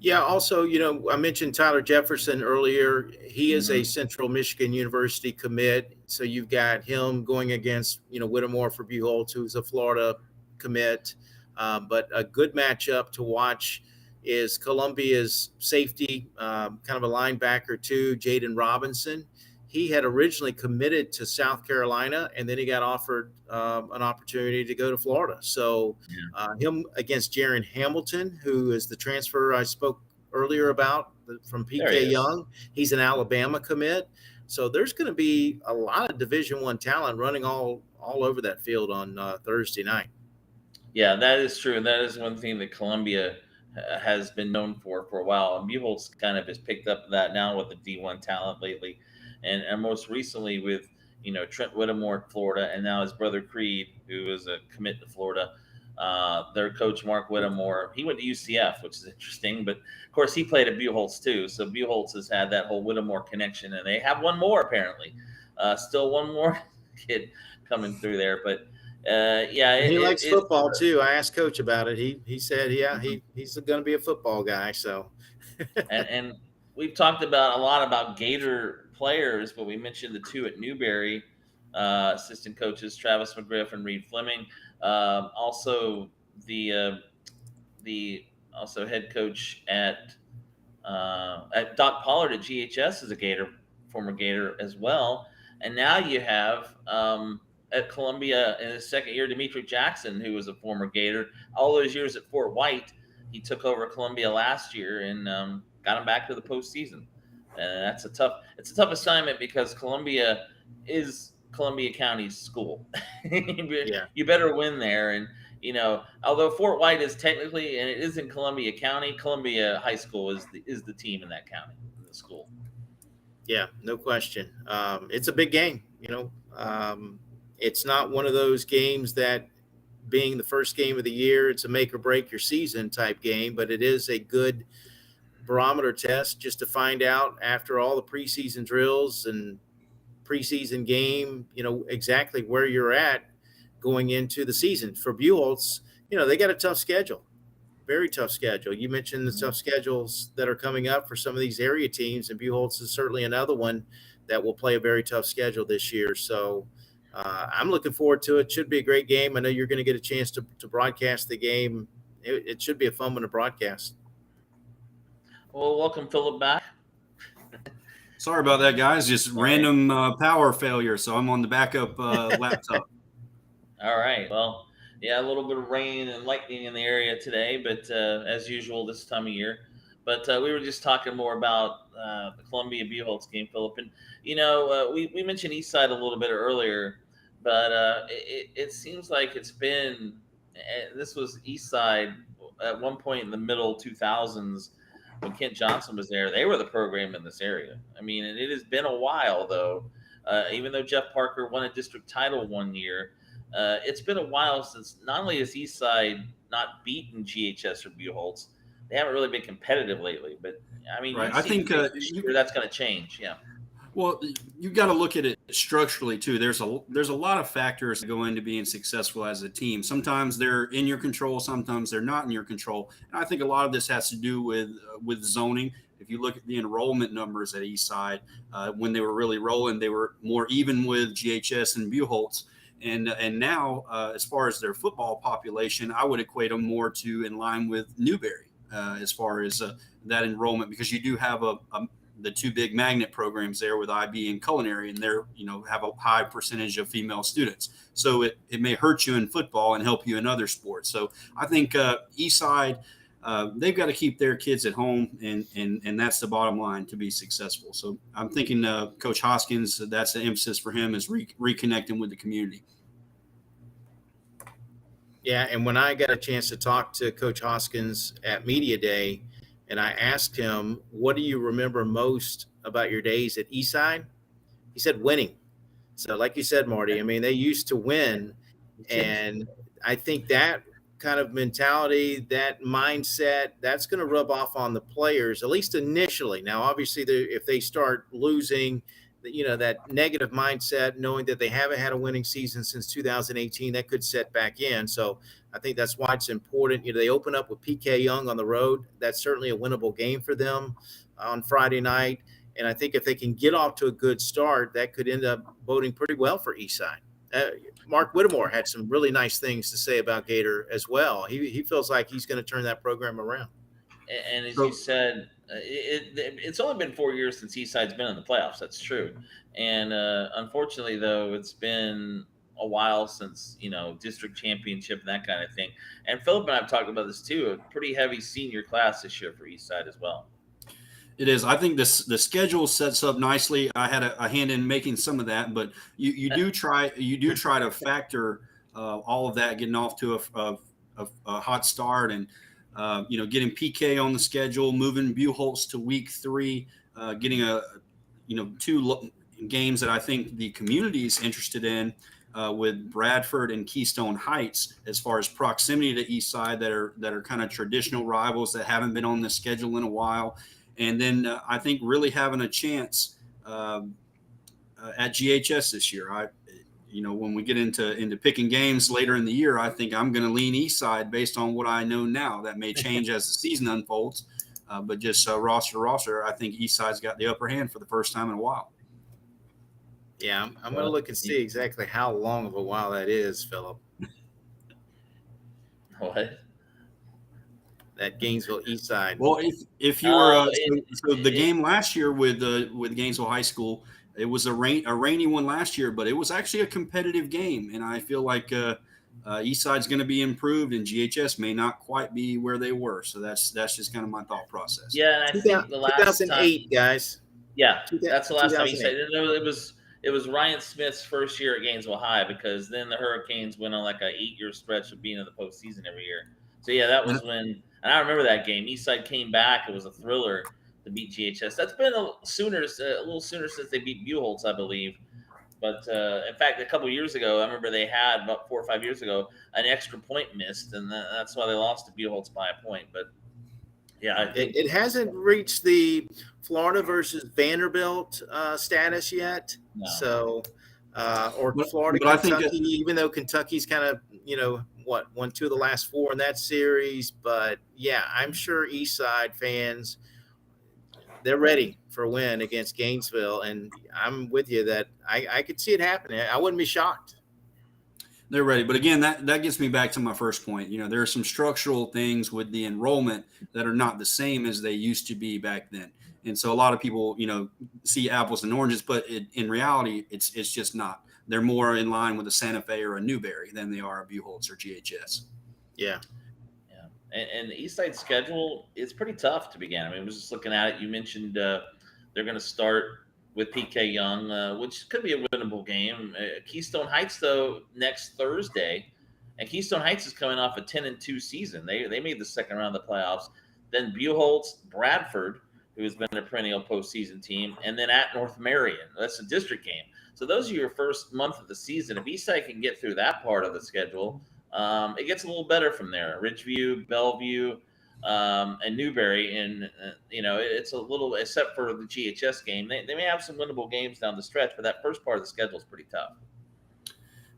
Yeah. Also, I mentioned Tyler Jefferson earlier. He is a Mhm. Central Michigan University commit. So you've got him going against, Whittemore for Buchholz, who's a Florida commit. But a good matchup to watch is Columbia's safety, kind of a linebacker too, Jaden Robinson. He had originally committed to South Carolina, and then he got offered an opportunity to go to Florida. So him against Jaron Hamilton, who is the transfer I spoke earlier about from There he PK is. Young. He's an Alabama commit. So there's going to be a lot of Division I talent running all over that field on Thursday night. Yeah, that is true. And that is one thing that Columbia has been known for a while. And Buchholz kind of has picked up that now with the D1 talent lately. And most recently with, Trent Whittemore at Florida, and now his brother Creed, who is a commit to Florida. Their coach, Mark Whittemore, he went to UCF, which is interesting. But, of course, he played at Buchholz, too. So Buchholz has had that whole Whittemore connection. And they have one more, apparently. Still one more kid coming through there. But, yeah, And he likes it's football too. I asked Coach about it. He said, yeah, he's going to be a football guy. So, and we've talked about a lot about Gator players, but we mentioned the two at Newberry, assistant coaches Travis McGriff and Reed Fleming. Also the also head coach at Doc Pollard at GHS is a Gator, former Gator as well. And now you have at Columbia in his second year, Demetri Jackson, who was a former Gator. All those years at Fort White, he took over Columbia last year and got him back to the postseason. And it's a tough assignment because Columbia is Columbia County's school. yeah. You better win there. And although Fort White is technically, and it is in Columbia County, Columbia High School is the team in that county, in the school. Yeah, no question. It's a big game. It's not one of those games that, being the first game of the year, it's a make or break your season type game, but it is a good barometer test just to find out after all the preseason drills and preseason game, exactly where you're at going into the season. For Buchholz, they got a tough schedule, very tough schedule. You mentioned the tough schedules that are coming up for some of these area teams, and Buchholz is certainly another one that will play a very tough schedule this year. So I'm looking forward to it. Should be a great game. I know you're going to get a chance to broadcast the game. It should be a fun one to broadcast. Well, welcome Philip back. Sorry about that, guys. Just random power failure, so I'm on the backup laptop. All right. Well, yeah, a little bit of rain and lightning in the area today, but as usual this time of year. But we were just talking more about the Columbia Buchholz game, Philip. And, we mentioned Eastside a little bit earlier, but it seems like it's been this was Eastside at one point in the middle 2000s when Kent Johnson was there. They were the program in this area. I mean, and it has been a while, though. Even though Jeff Parker won a district title one year, it's been a while since not only has Eastside not beaten GHS or Buchholz, they haven't really been competitive lately. But I mean, Right. I think that's going to change. Yeah. Well, you've got to look at it structurally too. There's a lot of factors that go into being successful as a team. Sometimes they're in your control, sometimes they're not in your control. And I think a lot of this has to do with zoning. If you look at the enrollment numbers at Eastside, when they were really rolling, they were more even with GHS and Buchholz. And now, as far as their football population, I would equate them more to in line with Newberry as far as that enrollment, because you do have the two big magnet programs there with IB and culinary, and they're, have a high percentage of female students. So it may hurt you in football and help you in other sports. So I think Eastside, they've got to keep their kids at home, and that's the bottom line to be successful. So I'm thinking Coach Hoskins, that's the emphasis for him, is reconnecting with the community. Yeah, and when I got a chance to talk to Coach Hoskins at Media Day, and I asked him, what do you remember most about your days at Eastside? He said winning. So like you said, Marty, I mean, they used to win. And I think that kind of mentality, that mindset, that's going to rub off on the players, at least initially. Now, obviously, if they start losing that negative mindset, knowing that they haven't had a winning season since 2018, that could set back in. So I think that's why it's important. They open up with PK Young on the road. That's certainly a winnable game for them on Friday night. And I think if they can get off to a good start, that could end up boding pretty well for Eastside. Mark Whittemore had some really nice things to say about Gator as well. He feels like he's going to turn that program around. And as you said, it's only been 4 years since Eastside's been in the playoffs. That's true. And unfortunately, though, it's been a while since, district championship and that kind of thing. And Philip and I have talked about this too, a pretty heavy senior class this year for Eastside as well. It is. I think the schedule sets up nicely. I had a hand in making some of that, but you do try to factor all of that, getting off to a hot start, and getting PK on the schedule, moving Buchholz to week 3, getting 2 games that I think the community is interested in with Bradford and Keystone Heights, as far as proximity to Eastside, that are kind of traditional rivals that haven't been on the schedule in a while. And then I think really having a chance at GHS this year. When we get into picking games later in the year, I think I'm going to lean Eastside based on what I know now. That may change as the season unfolds, but just roster to roster, I think Eastside's got the upper hand for the first time in a while. Yeah, I'm going to look and see exactly how long of a while that is, Philip. What? That Gainesville Eastside. Well, if you were so the game last year with Gainesville High School, it was a rainy one last year, but it was actually a competitive game, and I feel like Eastside's going to be improved, and GHS may not quite be where they were. So that's just kind of my thought process. Yeah, and I think the last 2008 time, guys. Yeah, that's the last time Eastside. It was Ryan Smith's first year at Gainesville High, because then the Hurricanes went on like a 8-year stretch of being in the postseason every year. So yeah, that was when. And I remember that game. Eastside came back. It was a thriller to beat GHS. That's been a little sooner since they beat Buchholz, I believe. But in fact, a couple of years ago, I remember they had, about 4 or 5 years ago, an extra point missed, and that's why they lost to Buchholz by a point. But yeah, I think it hasn't reached the Florida versus Vanderbilt status yet. No. So, Florida, but Kentucky, even though Kentucky's kind of, won 2 of the last 4 in that series. But yeah, I'm sure Eastside fans, they're ready for a win against Gainesville. And I'm with you that I could see it happening. I wouldn't be shocked. They're ready. But again, that gets me back to my first point. There are some structural things with the enrollment that are not the same as they used to be back then. And so a lot of people, see apples and oranges, but in reality, it's just not. They're more in line with a Santa Fe or a Newberry than they are a Buchholz or GHS. Yeah. And the Eastside schedule is pretty tough to begin. I mean, I was just looking at it. You mentioned they're going to start with PK Young, which could be a winnable game. Keystone Heights, though, next Thursday. And Keystone Heights is coming off a 10-2 season. They made the second round of the playoffs. Then Buchholz, Bradford, who has been a perennial postseason team, and then at North Marion. That's a district game. So those are your first month of the season. If Eastside can get through that part of the schedule, it gets a little better from there. Ridgeview, Bellevue, and Newberry, and it's a little, except for the GHS game, they may have some winnable games down the stretch, but that first part of the schedule is pretty tough.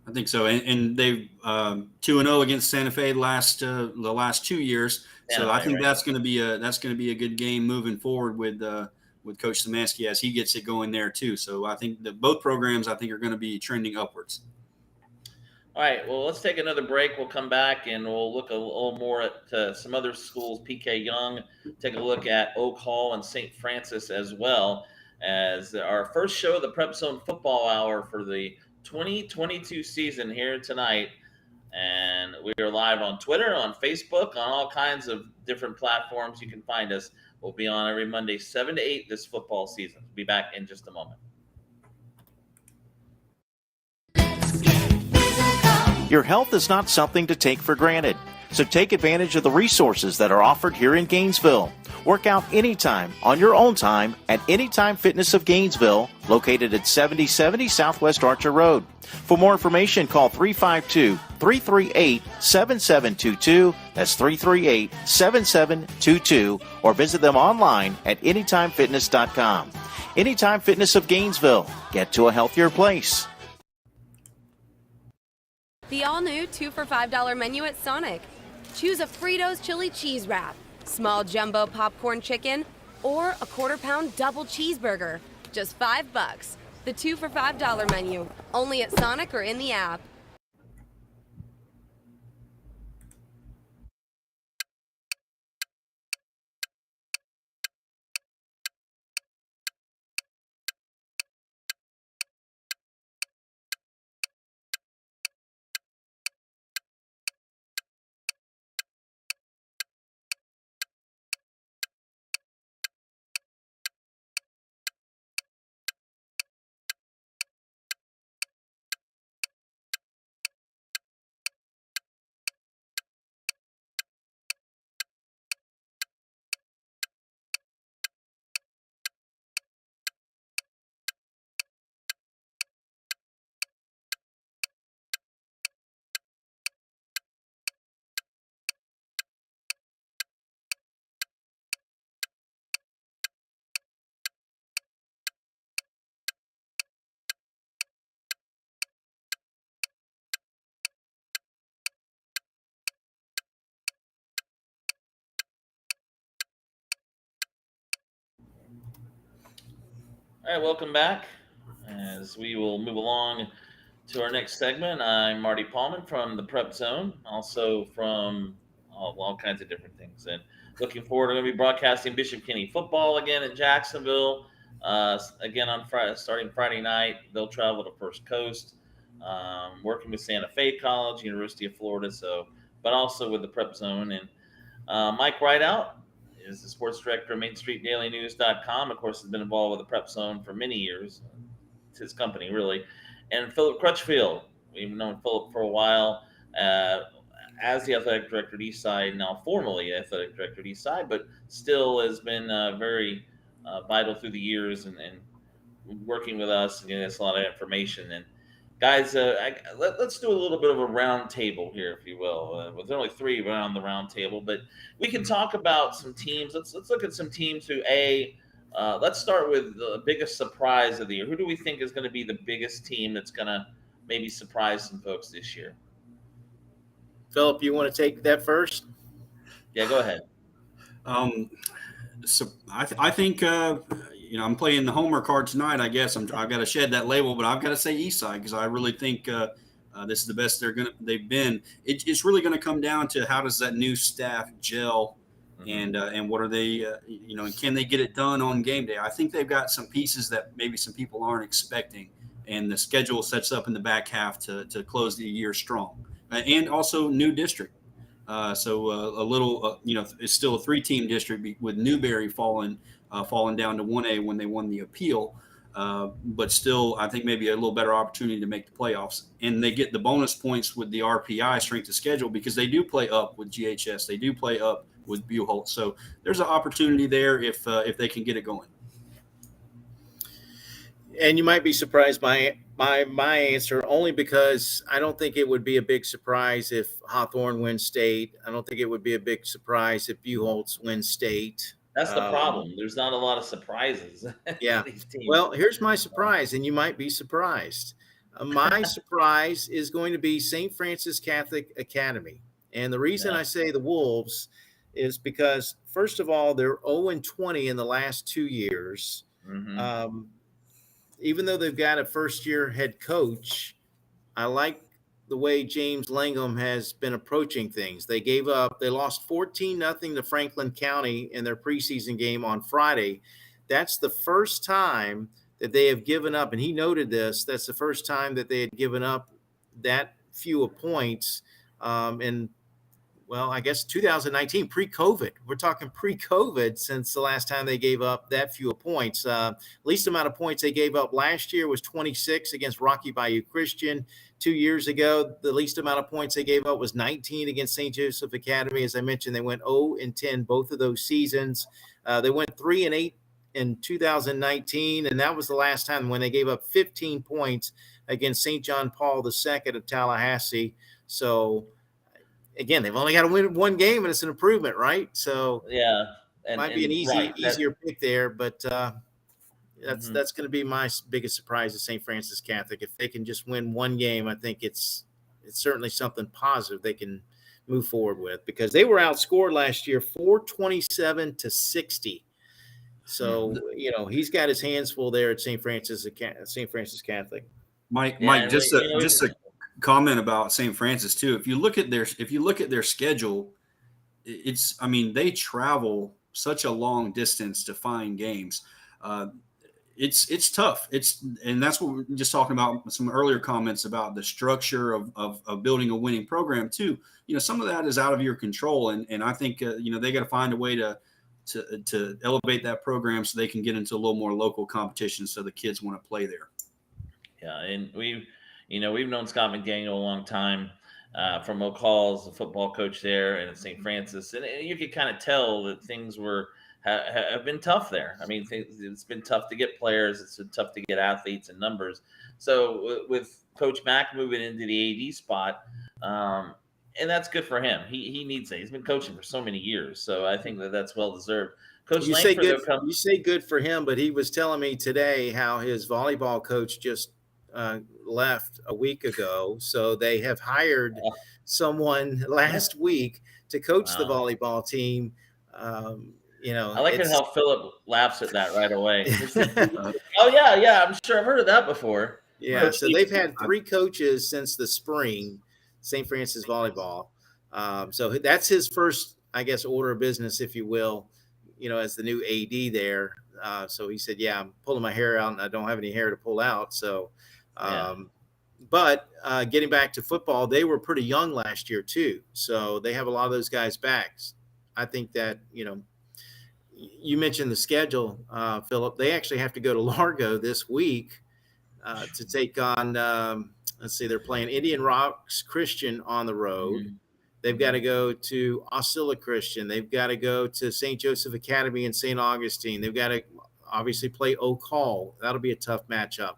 I think so, and they've 2-0 against Santa Fe the last 2 years. So I think that's going to be a good game moving forward with Coach Szymanski as he gets it going there too. So I think that both programs are going to be trending upwards. All right, well, let's take another break. We'll come back and we'll look a little more at some other schools, PK Young, take a look at Oak Hall and St. Francis as well, as our first show of the Prep Zone Football Hour for the 2022 season here tonight. And we are live on Twitter, on Facebook, on all kinds of different platforms. You can find us. We'll be on every Monday, 7 to 8 this football season. We'll be back in just a moment. Your health is not something to take for granted, so take advantage of the resources that are offered here in Gainesville. Work out anytime, on your own time, at Anytime Fitness of Gainesville, located at 7070 Southwest Archer Road. For more information, call 352-338-7722. That's 338-7722, or visit them online at anytimefitness.com. Anytime Fitness of Gainesville. Get to a healthier place. The all-new 2 for $5 menu at Sonic. Choose a Fritos chili cheese wrap, small jumbo popcorn chicken, or a quarter-pound double cheeseburger. Just $5. The 2 for $5 menu, only at Sonic or in the app. All right, welcome back. As we will move along to our next segment, I'm Marty Pallman from the Prep Zone, also from all kinds of different things. And looking forward, we're going to be broadcasting Bishop Kenny football again in Jacksonville. Again on Friday, starting Friday night, they'll travel to First Coast, working with Santa Fe College, University of Florida. But also with the Prep Zone. And Mike Ridaught is the sports director of MainStreetDailyNews.com. Of course, has been involved with the Prep Zone for many years. It's his company, really. And Philip Crutchfield. We've known Philip for a while as the athletic director at Eastside, now formally athletic director at Eastside, but still has been very vital through the years and working with us and getting us a lot of information. And guys, let's do a little bit of a round table here, if you will. There's only three around the round table, but we can talk about some teams. Let's look at some teams who let's start with the biggest surprise of the year. Who do we think is going to be the biggest team that's going to maybe surprise some folks this year? Philip, you want to take that first? Yeah, go ahead. So I think I'm playing the homer card tonight. I guess I've got to shed that label, but I've got to say Eastside because I really think this is the best they've been. It's really going to come down to how does that new staff gel, and what are they, and can they get it done on game day? I think they've got some pieces that maybe some people aren't expecting, and the schedule sets up in the back half to close the year strong, and also new district. So a little, it's still a 3-team district with Newberry falling down to 1A when they won the appeal. But still, I think maybe a little better opportunity to make the playoffs. And they get the bonus points with the RPI, strength of schedule, because they do play up with GHS. They do play up with Buchholz. So there's an opportunity there if they can get it going. And you might be surprised by my answer, only because I don't think it would be a big surprise if Hawthorne wins state. I don't think it would be a big surprise if Buchholz wins state. That's the problem. There's not a lot of surprises. Yeah. Well, here's my surprise, and you might be surprised. My surprise is going to be St. Francis Catholic Academy. And the reason I say the Wolves is because, first of all, they're 0-20 in the last 2 years. Mm-hmm. Even though they've got a first-year head coach, I like the way James Langham has been approaching things. They lost 14-0 to Franklin County in their preseason game on Friday. That's the first time that they have given up, and he noted this, that's the first time that they had given up that few points I guess 2019, pre-COVID. We're talking pre-COVID since the last time they gave up that few points. Least amount of points they gave up last year was 26 against Rocky Bayou Christian. 2 years ago, the least amount of points they gave up was 19 against St. Joseph Academy. As I mentioned, they went 0-10 both of those seasons. They went 3-8 in 2019, and that was the last time when they gave up 15 points against St. John Paul II of Tallahassee. So, again, they've only got to win one game, and it's an improvement, right? So yeah, it might be an easier pick there, but Mhm. That's going to be my biggest surprise at St. Francis Catholic. If they can just win one game, I think it's certainly something positive they can move forward with, because they were outscored last year 427-60. So, he's got his hands full there at St. Francis Catholic. Mike, Yeah, Mike, and we, just a comment about St. Francis too. If you look at their schedule, I mean, they travel such a long distance to find games. It's tough. And that's what we're just talking about, some earlier comments about the structure of building a winning program too. Some of that is out of your control, and I think they got to find a way to elevate that program so they can get into a little more local competition, so the kids want to play there. Yeah, and we've known Scott McDaniel a long time, from Buchholz, the football coach there, and at St. Francis, and you could kind of tell that things have been tough there. I mean, it's been tough to get players, it's been tough to get athletes and numbers. So with Coach Mack moving into the AD spot, and that's good for him. He needs it. He's been coaching for so many years, so I think that's well deserved. Coach You say Langford, good. You say good for him, but he was telling me today how his volleyball coach just left a week ago. So they have hired someone last week to coach the Wow. volleyball team. I like it how Philip laughs at that right away. Oh yeah, I'm sure I've heard of that before. Yeah, Coach so they've had 3 coaches since the spring, St. Francis volleyball. So that's his first, I guess, order of business, if you will, as the new AD there. So he said, yeah, I'm pulling my hair out and I don't have any hair to pull out. So, but getting back to football, they were pretty young last year too. So they have a lot of those guys back. I think that, you mentioned the schedule, Philip. They actually have to go to Largo this week to take on, let's see, they're playing Indian Rocks Christian on the road. Mhm. They've got to go to Osceola Christian. They've got to go to St. Joseph Academy in St. Augustine. They've got to obviously play Oak Hall. That'll be a tough matchup.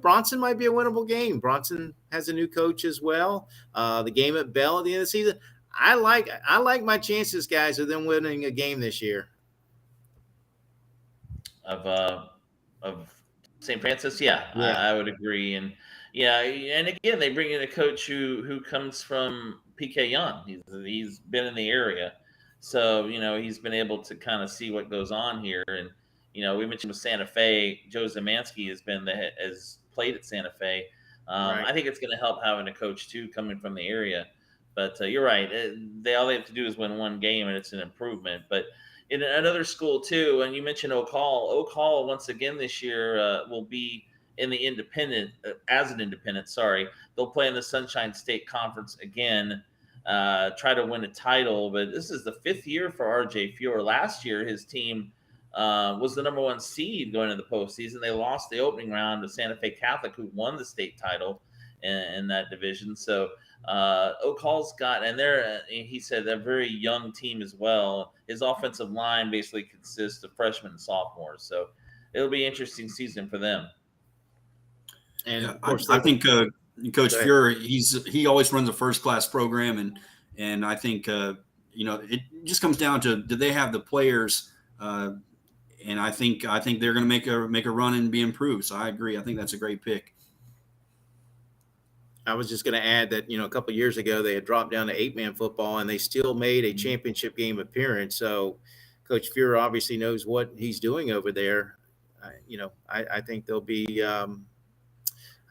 Bronson might be a winnable game. Bronson has a new coach as well. The game at Bell at the end of the season. I like my chances, guys, of them winning a game this year. Of St. Francis, yeah. I would agree, and again, they bring in a coach who comes from PK Young. He's been in the area, so he's been able to kind of see what goes on here. And we mentioned with Santa Fe, Joe Zemansky has played at Santa Fe. Right. I think it's going to help having a coach too coming from the area. But you're right; all they have to do is win one game, and it's an improvement. But in another school too, and you mentioned Oak Hall. Oak Hall once again this year will be in the independent as an independent. Sorry, they'll play in the Sunshine State Conference again, try to win a title. But this is the 5th year for RJ Fuhr. Last year, his team was the number 1 seed going into the postseason. They lost the opening round to Santa Fe Catholic, who won the state title in that division. So Oak Hall's got, and he said, a very young team as well. His offensive line basically consists of freshmen and sophomores, so it'll be an interesting season for them. And of course, I think Coach Fuhr, he always runs a first class program, and I think it just comes down to, do they have the players? And I think they're going to make a run and be improved. So I agree. I think that's a great pick. I was just going to add that, a couple of years ago, they had dropped down to 8-man football and they still made a championship game appearance. So Coach Fuhr obviously knows what he's doing over there. I think they'll be, I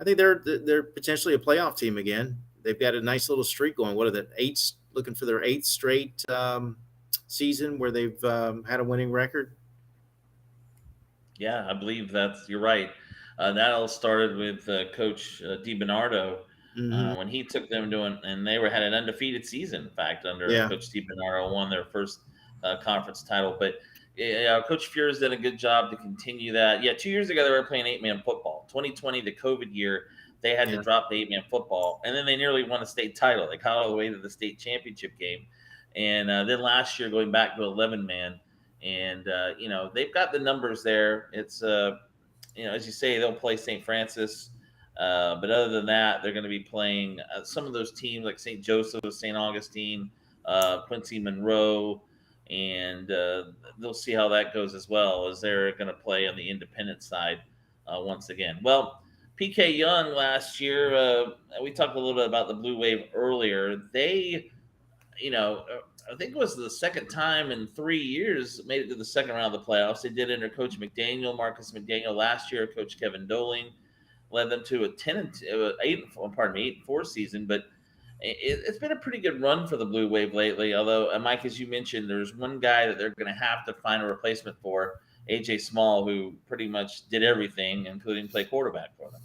think they're potentially a playoff team again. They've got a nice little streak going. What are the 8th, looking for their 8th straight season where they've had a winning record? Yeah, I believe you're right. That all started with Coach DiBernardo. When he took them and they had an undefeated season. In fact, under Coach DiBernardo, won their first conference title. But Coach Fuhr's done a good job to continue that. Yeah, 2 years ago they were playing 8-man football. 2020, the COVID year, they had to drop the 8-man football, and then they nearly won a state title. They got all the way to the state championship game, and then last year going back to 11-man. And they've got the numbers there. It's as you say, they'll play St. Francis. But other than that, they're going to be playing some of those teams like St. Joseph, St. Augustine, Quincy Monroe, and they'll see how that goes as well, as they're going to play on the independent side once again. Well, PK Young last year, we talked a little bit about the Blue Wave earlier. They, I think it was the second time in 3 years made it to the second round of the playoffs. They did under Coach McDaniel, Marcus McDaniel last year. Coach Kevin Doling led them to a 8-4 season, but it's been a pretty good run for the Blue Wave lately. Although, Mike, as you mentioned, there's one guy that they're going to have to find a replacement for, AJ Small, who pretty much did everything, including play quarterback for them.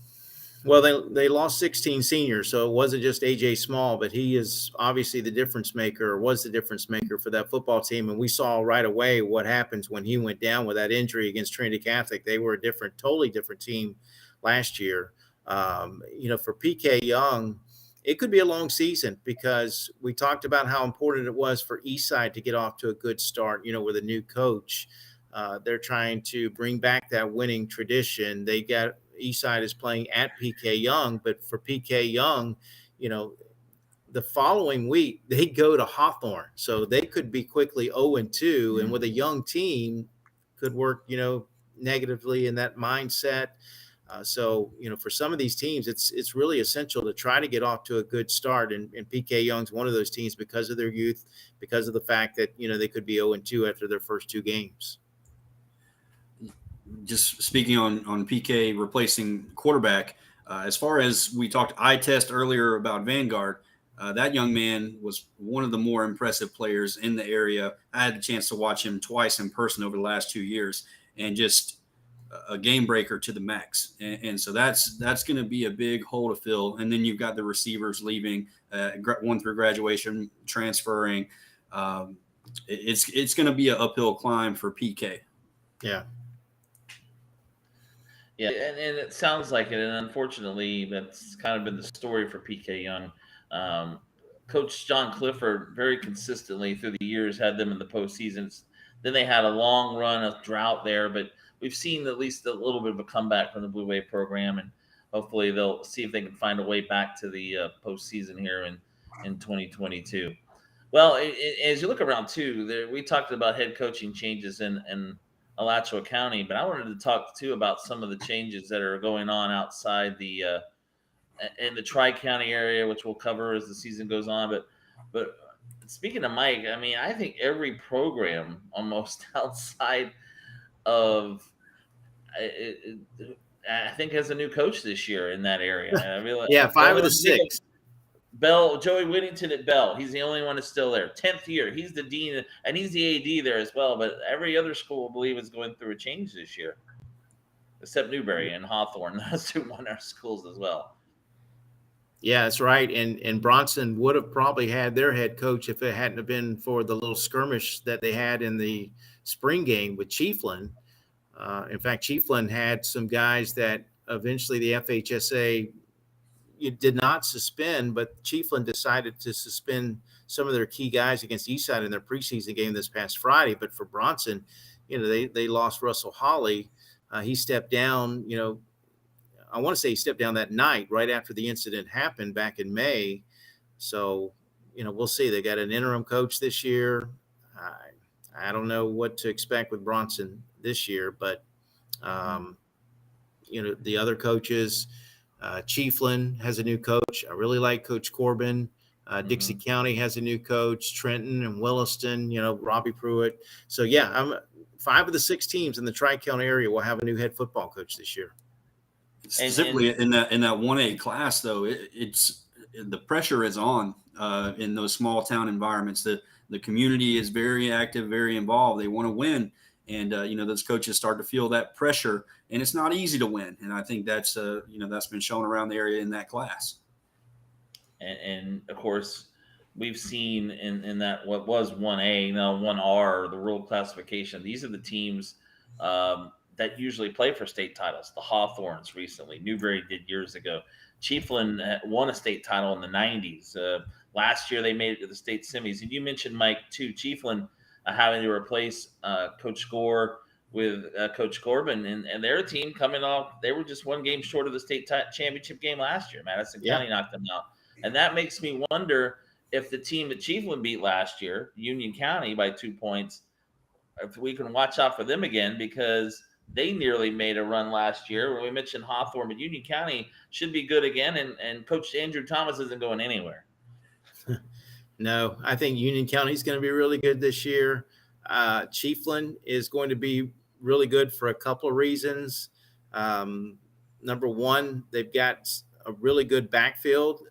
Well, they lost 16 seniors, so it wasn't just AJ Small, but he is obviously the difference maker, or was the difference maker for that football team. And we saw right away what happens when he went down with that injury against Trinity Catholic. They were a totally different team last year. For PK Young, it could be a long season, because we talked about how important it was for Eastside to get off to a good start, with a new coach. They're trying to bring back that winning tradition. Eastside is playing at PK Young, but for PK Young, the following week they go to Hawthorne. So they could be quickly 0-2, and with a young team could work, negatively in that mindset. So for some of these teams, it's really essential to try to get off to a good start. And PK Young's one of those teams because of their youth, because of the fact that, they could be 0-2 after their first 2 games. Just speaking on PK replacing quarterback, as far as we talked eye test earlier about Vanguard, that young man was one of the more impressive players in the area. I had the chance to watch him twice in person over the last 2 years, and just a game breaker to the max. And so that's going to be a big hole to fill. And then you've got the receivers leaving, one through graduation, transferring. It's going to be an uphill climb for PK. Yeah. Yeah, and it sounds like it, and unfortunately, that's kind of been the story for PK Young. Coach John Clifford very consistently through the years had them in the postseasons. Then they had a long run of drought there, but we've seen at least a little bit of a comeback from the Blue Wave program, and hopefully they'll see if they can find a way back to the postseason here in 2022. Well, as you look around too, we talked about head coaching changes in Alachua County, but I wanted to talk too about some of the changes that are going on outside in the Tri-County area, which we'll cover as the season goes on. But speaking of Mike, I mean, I think every program almost outside of I think has a new coach this year in that area. I mean, yeah, 5 of the 6. Joey Whittington at Bell. He's the only one that's still there. 10th year. He's the dean, and he's the AD there as well. But every other school, I believe, is going through a change this year, except Newberry and Hawthorne. Those 2 won-our schools as well. Yeah, that's right. And Bronson would have probably had their head coach if it hadn't have been for the little skirmish that they had in the spring game with Chiefland. In fact, Chiefland had some guys that eventually the FHSA did not suspend, but Chiefland decided to suspend some of their key guys against Eastside in their preseason game this past Friday. But for Bronson, they lost Russell Hawley. He stepped down, I want to say he stepped down that night right after the incident happened back in May. So, we'll see. They got an interim coach this year. I don't know what to expect with Bronson this year, but, the other coaches, Chiefland has a new coach. I really like Coach Corbin. Dixie County has a new coach. Trenton and Williston, Robbie Pruitt. So, yeah, 5 of the 6 teams in the Tri-County area will have a new head football coach this year. Specifically in that 1A class, though, it's the pressure is on in those small town environments. The community is very active, very involved. They want to win, and those coaches start to feel that pressure, and it's not easy to win. And I think that's that's been shown around the area in that class. And of course, we've seen in that what was 1A, now 1R, the rural classification. These are the teams that usually play for state titles. The Hawthorns recently, Newberry did years ago. Chiefland won a state title in the 90s. Last year, they made it to the state semis. And you mentioned, Mike, too, Chiefland having to replace Coach Gore with Coach Corbin. And their team coming off, they were just 1 game short of the state championship game last year. Madison County knocked them out. And that makes me wonder if the team that Chiefland beat last year, Union County, by 2 points, if we can watch out for them again, because they nearly made a run last year. When we mentioned Hawthorne, but Union County should be good again, and Coach Andrew Thomas isn't going anywhere. No, I think Union County is going to be really good this year. Chiefland is going to be really good for a couple of reasons. Number one, they've got a really good backfield.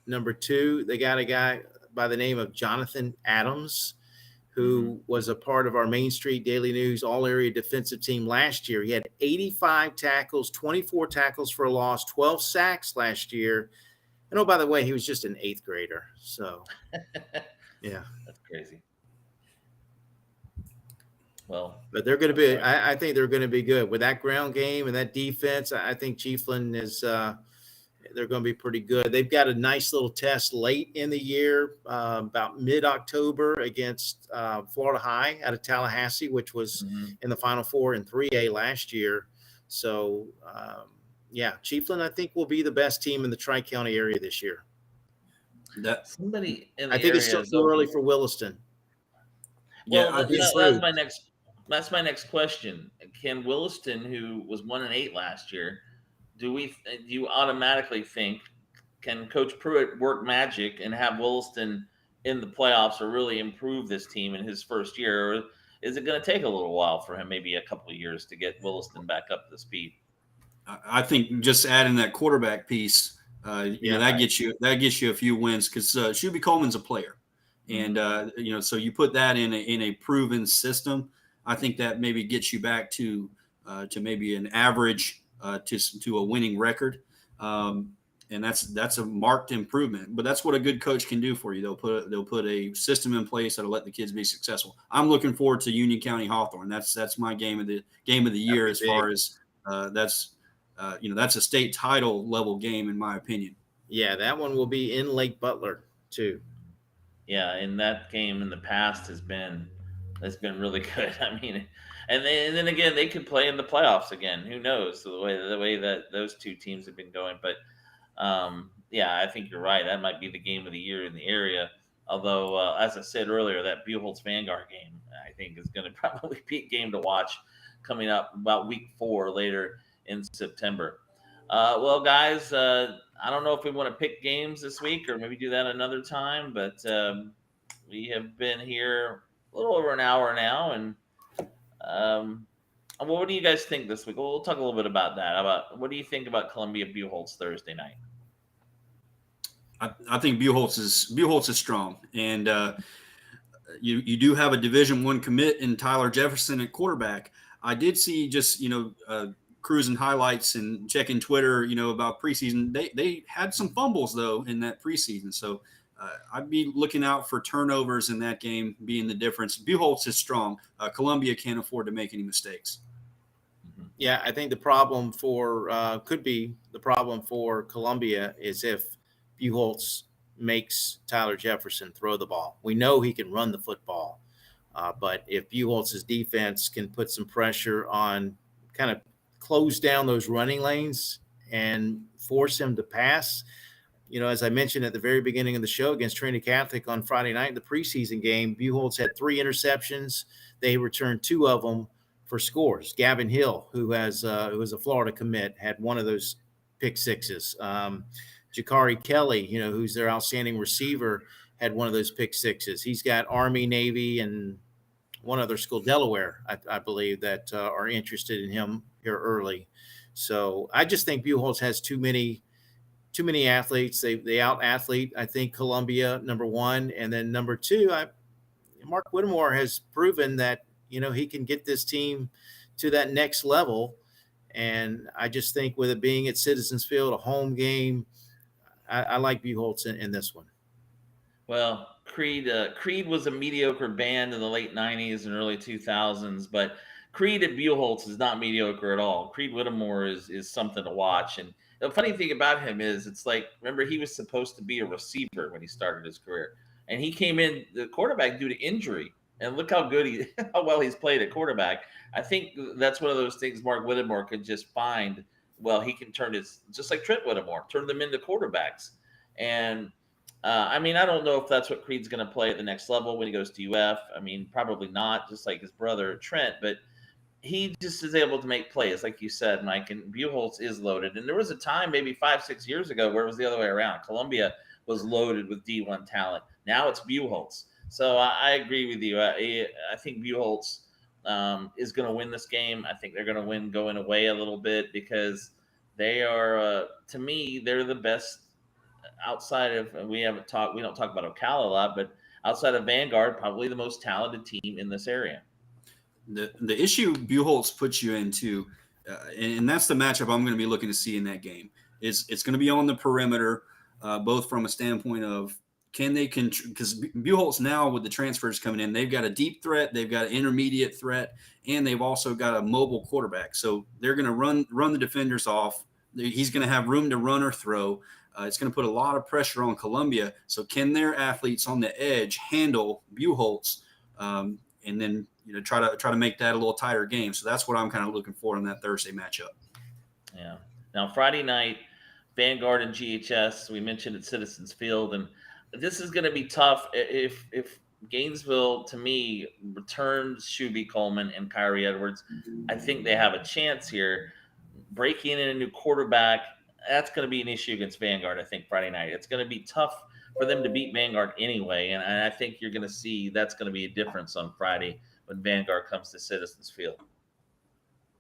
Number two, they got a guy by the name of Jonathan Adams, who was a part of our Main Street Daily News all-area defensive team last year. He had 85 tackles, 24 tackles for a loss, 12 sacks last year. And, oh, by the way, he was just an 8th grader. So, yeah. That's crazy. Well, but they're going to be – I think they're going to be good. With that ground game and that defense, I think Chiefland is they're going to be pretty good. They've got a nice little test late in the year, about mid-October against Florida High out of Tallahassee, which was in the Final Four in 3A last year. So, yeah, Chiefland, I think, will be the best team in the Tri-County area this year. Somebody in the I think it's still too early for Williston. Well, that's my next question. Can Williston, who was 1-8 last year, do you automatically think, can Coach Pruitt work magic and have Williston in the playoffs or really improve this team in his first year? Or is it going to take a little while for him, maybe a couple of years, to get Williston back up to speed? I think just adding that quarterback piece, that gets you a few wins, because Shuby Coleman's a player, and so you put that in a proven system. I think that maybe gets you back to maybe an average to a winning record, and that's a marked improvement. But that's what a good coach can do for you. They'll put a system in place that'll let the kids be successful. I'm looking forward to Union County Hawthorne. That's my game of the year, as far as that's a state title level game, in my opinion. Yeah, that one will be in Lake Butler too. Yeah, and that game in the past has been really good. I mean, and then again, they could play in the playoffs again. Who knows, the way that those two teams have been going. But yeah, I think you're right. That might be the game of the year in the area. Although, as I said earlier, that Buchholz Vanguard game, I think, is going to probably be a game to watch coming up about week 4 later in September. Well, guys, I don't know if we want to pick games this week or maybe do that another time, but we have been here a little over an hour now, and what do you guys think this week? We'll talk a little bit about that. About what do you think about Columbia Buchholz Thursday night? I think Buchholz is strong, and you do have a Division I commit in Tyler Jefferson at quarterback. I did see just cruising highlights and checking Twitter, about preseason. They had some fumbles though in that preseason, so I'd be looking out for turnovers in that game being the difference. Buchholz is strong. Columbia can't afford to make any mistakes. Yeah, I think the problem could be the problem for Columbia is if Buchholz makes Tyler Jefferson throw the ball. We know he can run the football, but if Buchholz's defense can put some pressure on, kind of close down those running lanes and force him to pass. As I mentioned at the very beginning of the show against Trinity Catholic on Friday night in the preseason game, Buchholz had 3 interceptions. They returned 2 of them for scores. Gavin Hill, who was a Florida commit, had one of those pick sixes. Jakari Kelly, who's their outstanding receiver, had one of those pick sixes. He's got Army, Navy, and one other school, Delaware, I believe, that are interested in him here early. So I just think Buchholz has too many athletes. They out-athlete, I think, Columbia, number 1. And then number 2, Mark Whittemore has proven that, he can get this team to that next level. And I just think with it being at Citizens Field, a home game, I like Buchholz in this one. Well, Creed was a mediocre band in the late 90s and early 2000s, but Creed at Buchholz is not mediocre at all. Creed Whittemore is something to watch. And the funny thing about him is, it's like, remember, he was supposed to be a receiver when he started his career, and he came in the quarterback due to injury. And look how well he's played at quarterback. I think that's one of those things Mark Whittemore could just find. Well, he can turn just like Trent Whittemore, turn them into quarterbacks. And I mean, I don't know if that's what Creed's going to play at the next level when he goes to UF. I mean, probably not, just like his brother Trent, but he just is able to make plays, like you said, Mike. And Buchholz is loaded. And there was a time, maybe 5-6 years ago, where it was the other way around. Columbia was loaded with D1 talent. Now it's Buchholz. So I agree with you. I think Buchholz is going to win this game. I think they're going to win going away a little bit because they are, to me, they're the best outside of. We don't talk about Ocala a lot, but outside of Vanguard, probably the most talented team in this area. The issue Buchholz puts you into, and that's the matchup I'm going to be looking to see in that game. It's going to be on the perimeter, both from a standpoint of can they because Buchholz now with the transfers coming in, they've got a deep threat, they've got an intermediate threat, and they've also got a mobile quarterback. So they're going to run the defenders off. He's going to have room to run or throw. It's going to put a lot of pressure on Columbia. So can their athletes on the edge handle Buchholz, and then try to make that a little tighter game? So that's what I'm kind of looking for in that Thursday matchup. Yeah. Now Friday night, Vanguard and GHS. We mentioned at Citizens Field, and this is going to be tough. If Gainesville, to me, returns Shuby Coleman and Kyrie Edwards, I think they have a chance here. Breaking in a new quarterback, that's going to be an issue against Vanguard, I think, Friday night. It's going to be tough for them to beat Vanguard anyway, and I think you're going to see that's going to be a difference on Friday when Vanguard comes to Citizens Field.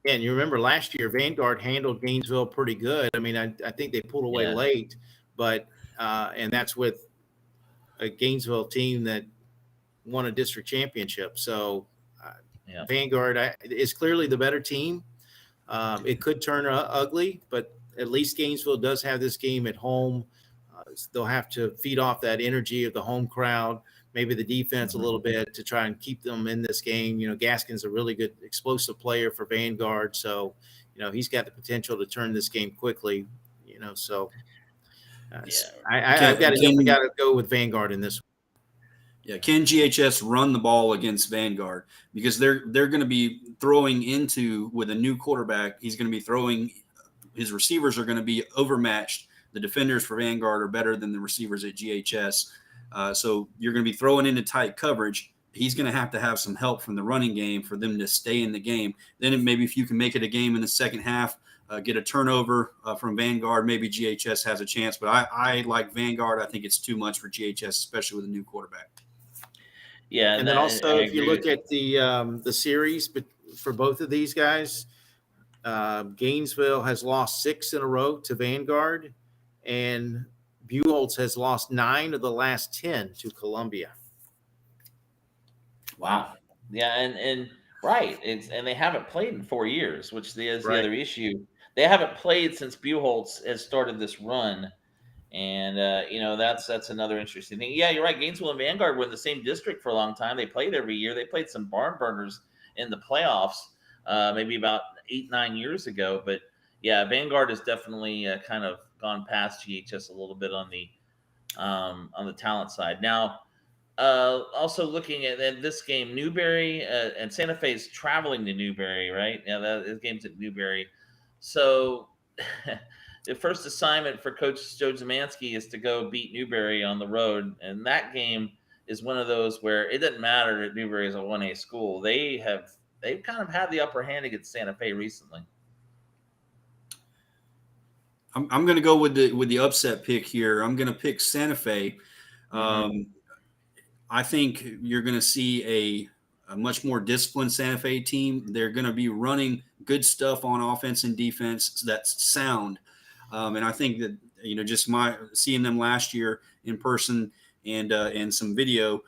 And you remember last year, Vanguard handled Gainesville pretty good. I mean, I think they pulled away late, but and that's with a Gainesville team that won a district championship. So Vanguard is clearly the better team. It could turn ugly, but at least Gainesville does have this game at home. They'll have to feed off that energy of the home crowd, maybe the defense a little bit to try and keep them in this game. Gaskin's a really good explosive player for Vanguard. So, he's got the potential to turn this game quickly, so I've got to go with Vanguard in this one. Yeah, can GHS run the ball against Vanguard? Because they're going to be throwing with a new quarterback. He's going to be throwing – his receivers are going to be overmatched. The defenders for Vanguard are better than the receivers at GHS. So you're going to be throwing into tight coverage. He's going to have some help from the running game for them to stay in the game. Then maybe if you can make it a game in the second half, get a turnover from Vanguard, maybe GHS has a chance. But I like Vanguard. I think it's too much for GHS, especially with a new quarterback. Yeah, and then also if you look at the series, but for both of these guys, Gainesville has lost 6 in a row to Vanguard, and Buchholz has lost 9 of the last 10 to Columbia. Wow. Yeah, and right. And they haven't played in 4 years, which is the other issue. They haven't played since Buchholz has started this run. And, that's another interesting thing. Yeah, you're right. Gainesville and Vanguard were in the same district for a long time. They played every year. They played some barn burners in the playoffs, maybe about 8-9 years ago. But, yeah, Vanguard has definitely kind of gone past GHS a little bit on the talent side. Now, also looking at this game, Newberry and Santa Fe is traveling to Newberry, right? Yeah, this game's at Newberry. So the first assignment for Coach Joe Zemansky is to go beat Newberry on the road. And that game is one of those where it doesn't matter that Newberry is a 1A school. They've kind of had the upper hand against Santa Fe recently. I'm going to go with the upset pick here. I'm going to pick Santa Fe. I think you're going to see a much more disciplined Santa Fe team. They're going to be running good stuff on offense and defense that's sound. And I think that, just seeing them last year in person and some video,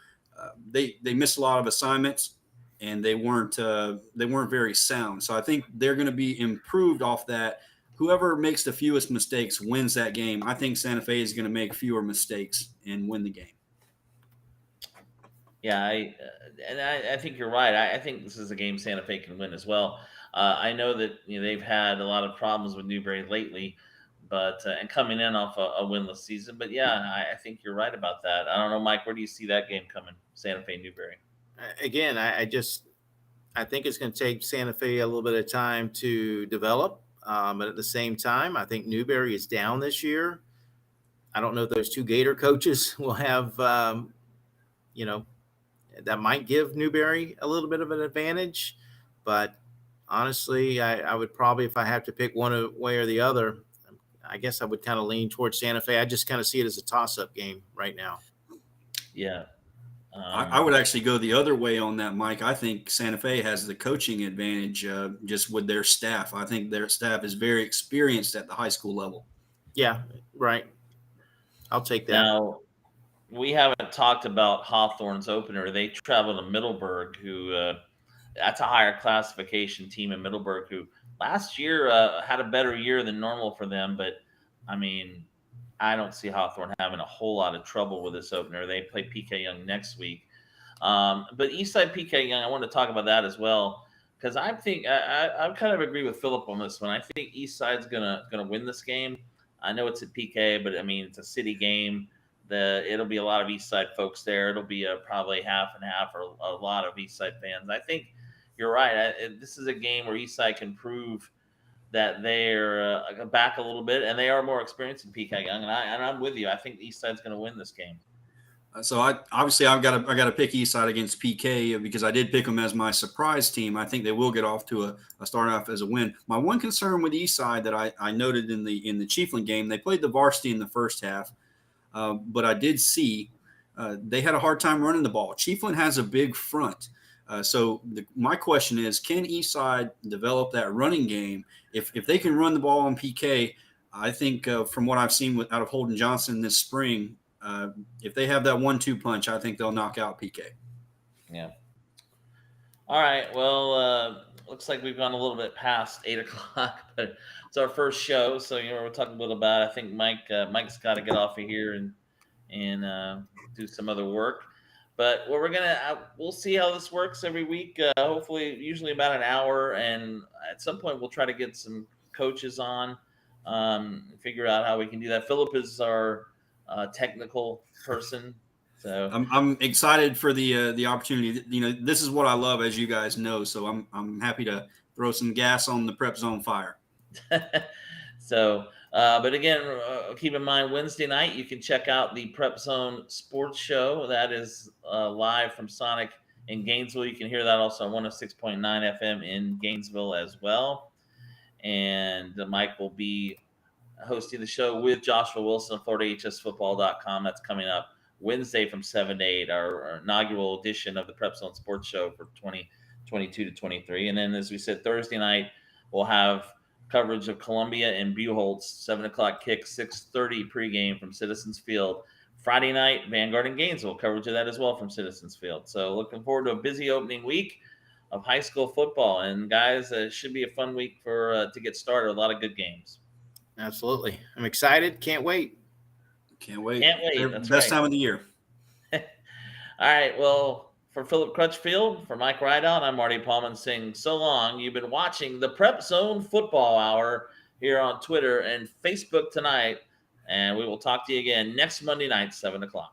they missed a lot of assignments and they weren't very sound. So I think they're going to be improved off that. Whoever makes the fewest mistakes wins that game. I think Santa Fe is going to make fewer mistakes and win the game. Yeah, I think you're right. I think this is a game Santa Fe can win as well. I know that they've had a lot of problems with Newberry lately, but and coming in off a winless season. But yeah, I think you're right about that. I don't know, Mike, where do you see that game coming? Santa Fe Newberry. Again, I think it's going to take Santa Fe a little bit of time to develop. But at the same time, I think Newberry is down this year. I don't know if those two Gator coaches will have, that might give Newberry a little bit of an advantage. But honestly, I would probably, if I have to pick one way or the other, I guess I would kind of lean towards Santa Fe. I just kind of see it as a toss-up game right now. Yeah. I would actually go the other way on that, Mike. I think Santa Fe has the coaching advantage just with their staff. I think their staff is very experienced at the high school level. Yeah, right. I'll take that. Now, we haven't talked about Hawthorne's opener. They travel to Middleburg, who that's a higher classification team in Middleburg, who last year had a better year than normal for them. But, I mean, I don't see Hawthorne having a whole lot of trouble with this opener. They play PK Young next week. But Eastside PK Young, I want to talk about that as well, because I think I kind of agree with Philip on this one. I think Eastside's gonna win this game. I know it's at PK, but I mean it's a city game. It'll be a lot of Eastside folks there. It'll be probably half and half, or a lot of Eastside fans. I think you're right. This is a game where Eastside can prove that they're back a little bit, and they are more experienced in PK Young. And I'm with you. I think Eastside's going to win this game. So I've got to pick Eastside against PK because I did pick them as my surprise team. I think they will get off to a start off as a win. My one concern with Eastside that I noted in the Chiefland game, they played the varsity in the first half, but I did see they had a hard time running the ball. Chiefland has a big front. So my question is, can Eastside develop that running game? If they can run the ball on PK, I think from what I've seen out of Holden Johnson this spring, if they have that 1-2 punch, I think they'll knock out PK. Yeah. All right. Well, looks like we've gone a little bit past 8:00, but it's our first show, so we're talking a little about. I think Mike's got to get off of here and do some other work. But we'll see how this works every week. Hopefully, usually about an hour, and at some point we'll try to get some coaches on, figure out how we can do that. Philip is our technical person, so I'm excited for the opportunity. This is what I love, as you guys know. So I'm happy to throw some gas on the Prep Zone fire. So. But again, keep in mind, Wednesday night, you can check out the Prep Zone Sports Show. That is live from Sonic in Gainesville. You can hear that also on 106.9 FM in Gainesville as well. And Mike will be hosting the show with Joshua Wilson of FloridaHSFootball.com. That's coming up Wednesday from 7 to 8, our inaugural edition of the Prep Zone Sports Show for 2022 to 23. And then, as we said, Thursday night, we'll have coverage of Columbia and Buchholz, 7:00 kick, 6:30 pregame from Citizens Field. Friday night, Vanguard and Gainesville, coverage of that as well from Citizens Field. So looking forward to a busy opening week of high school football. And guys, it should be a fun week to get started. A lot of good games. Absolutely. I'm excited. Can't wait. Can't wait. That's best right. time of the year. All right. Well, for Philip Crutchfield, for Mike Ridaught, I'm Marty Pallman saying so long. You've been watching the Prep Zone Football Hour here on Twitter and Facebook tonight, and we will talk to you again next Monday night, 7:00.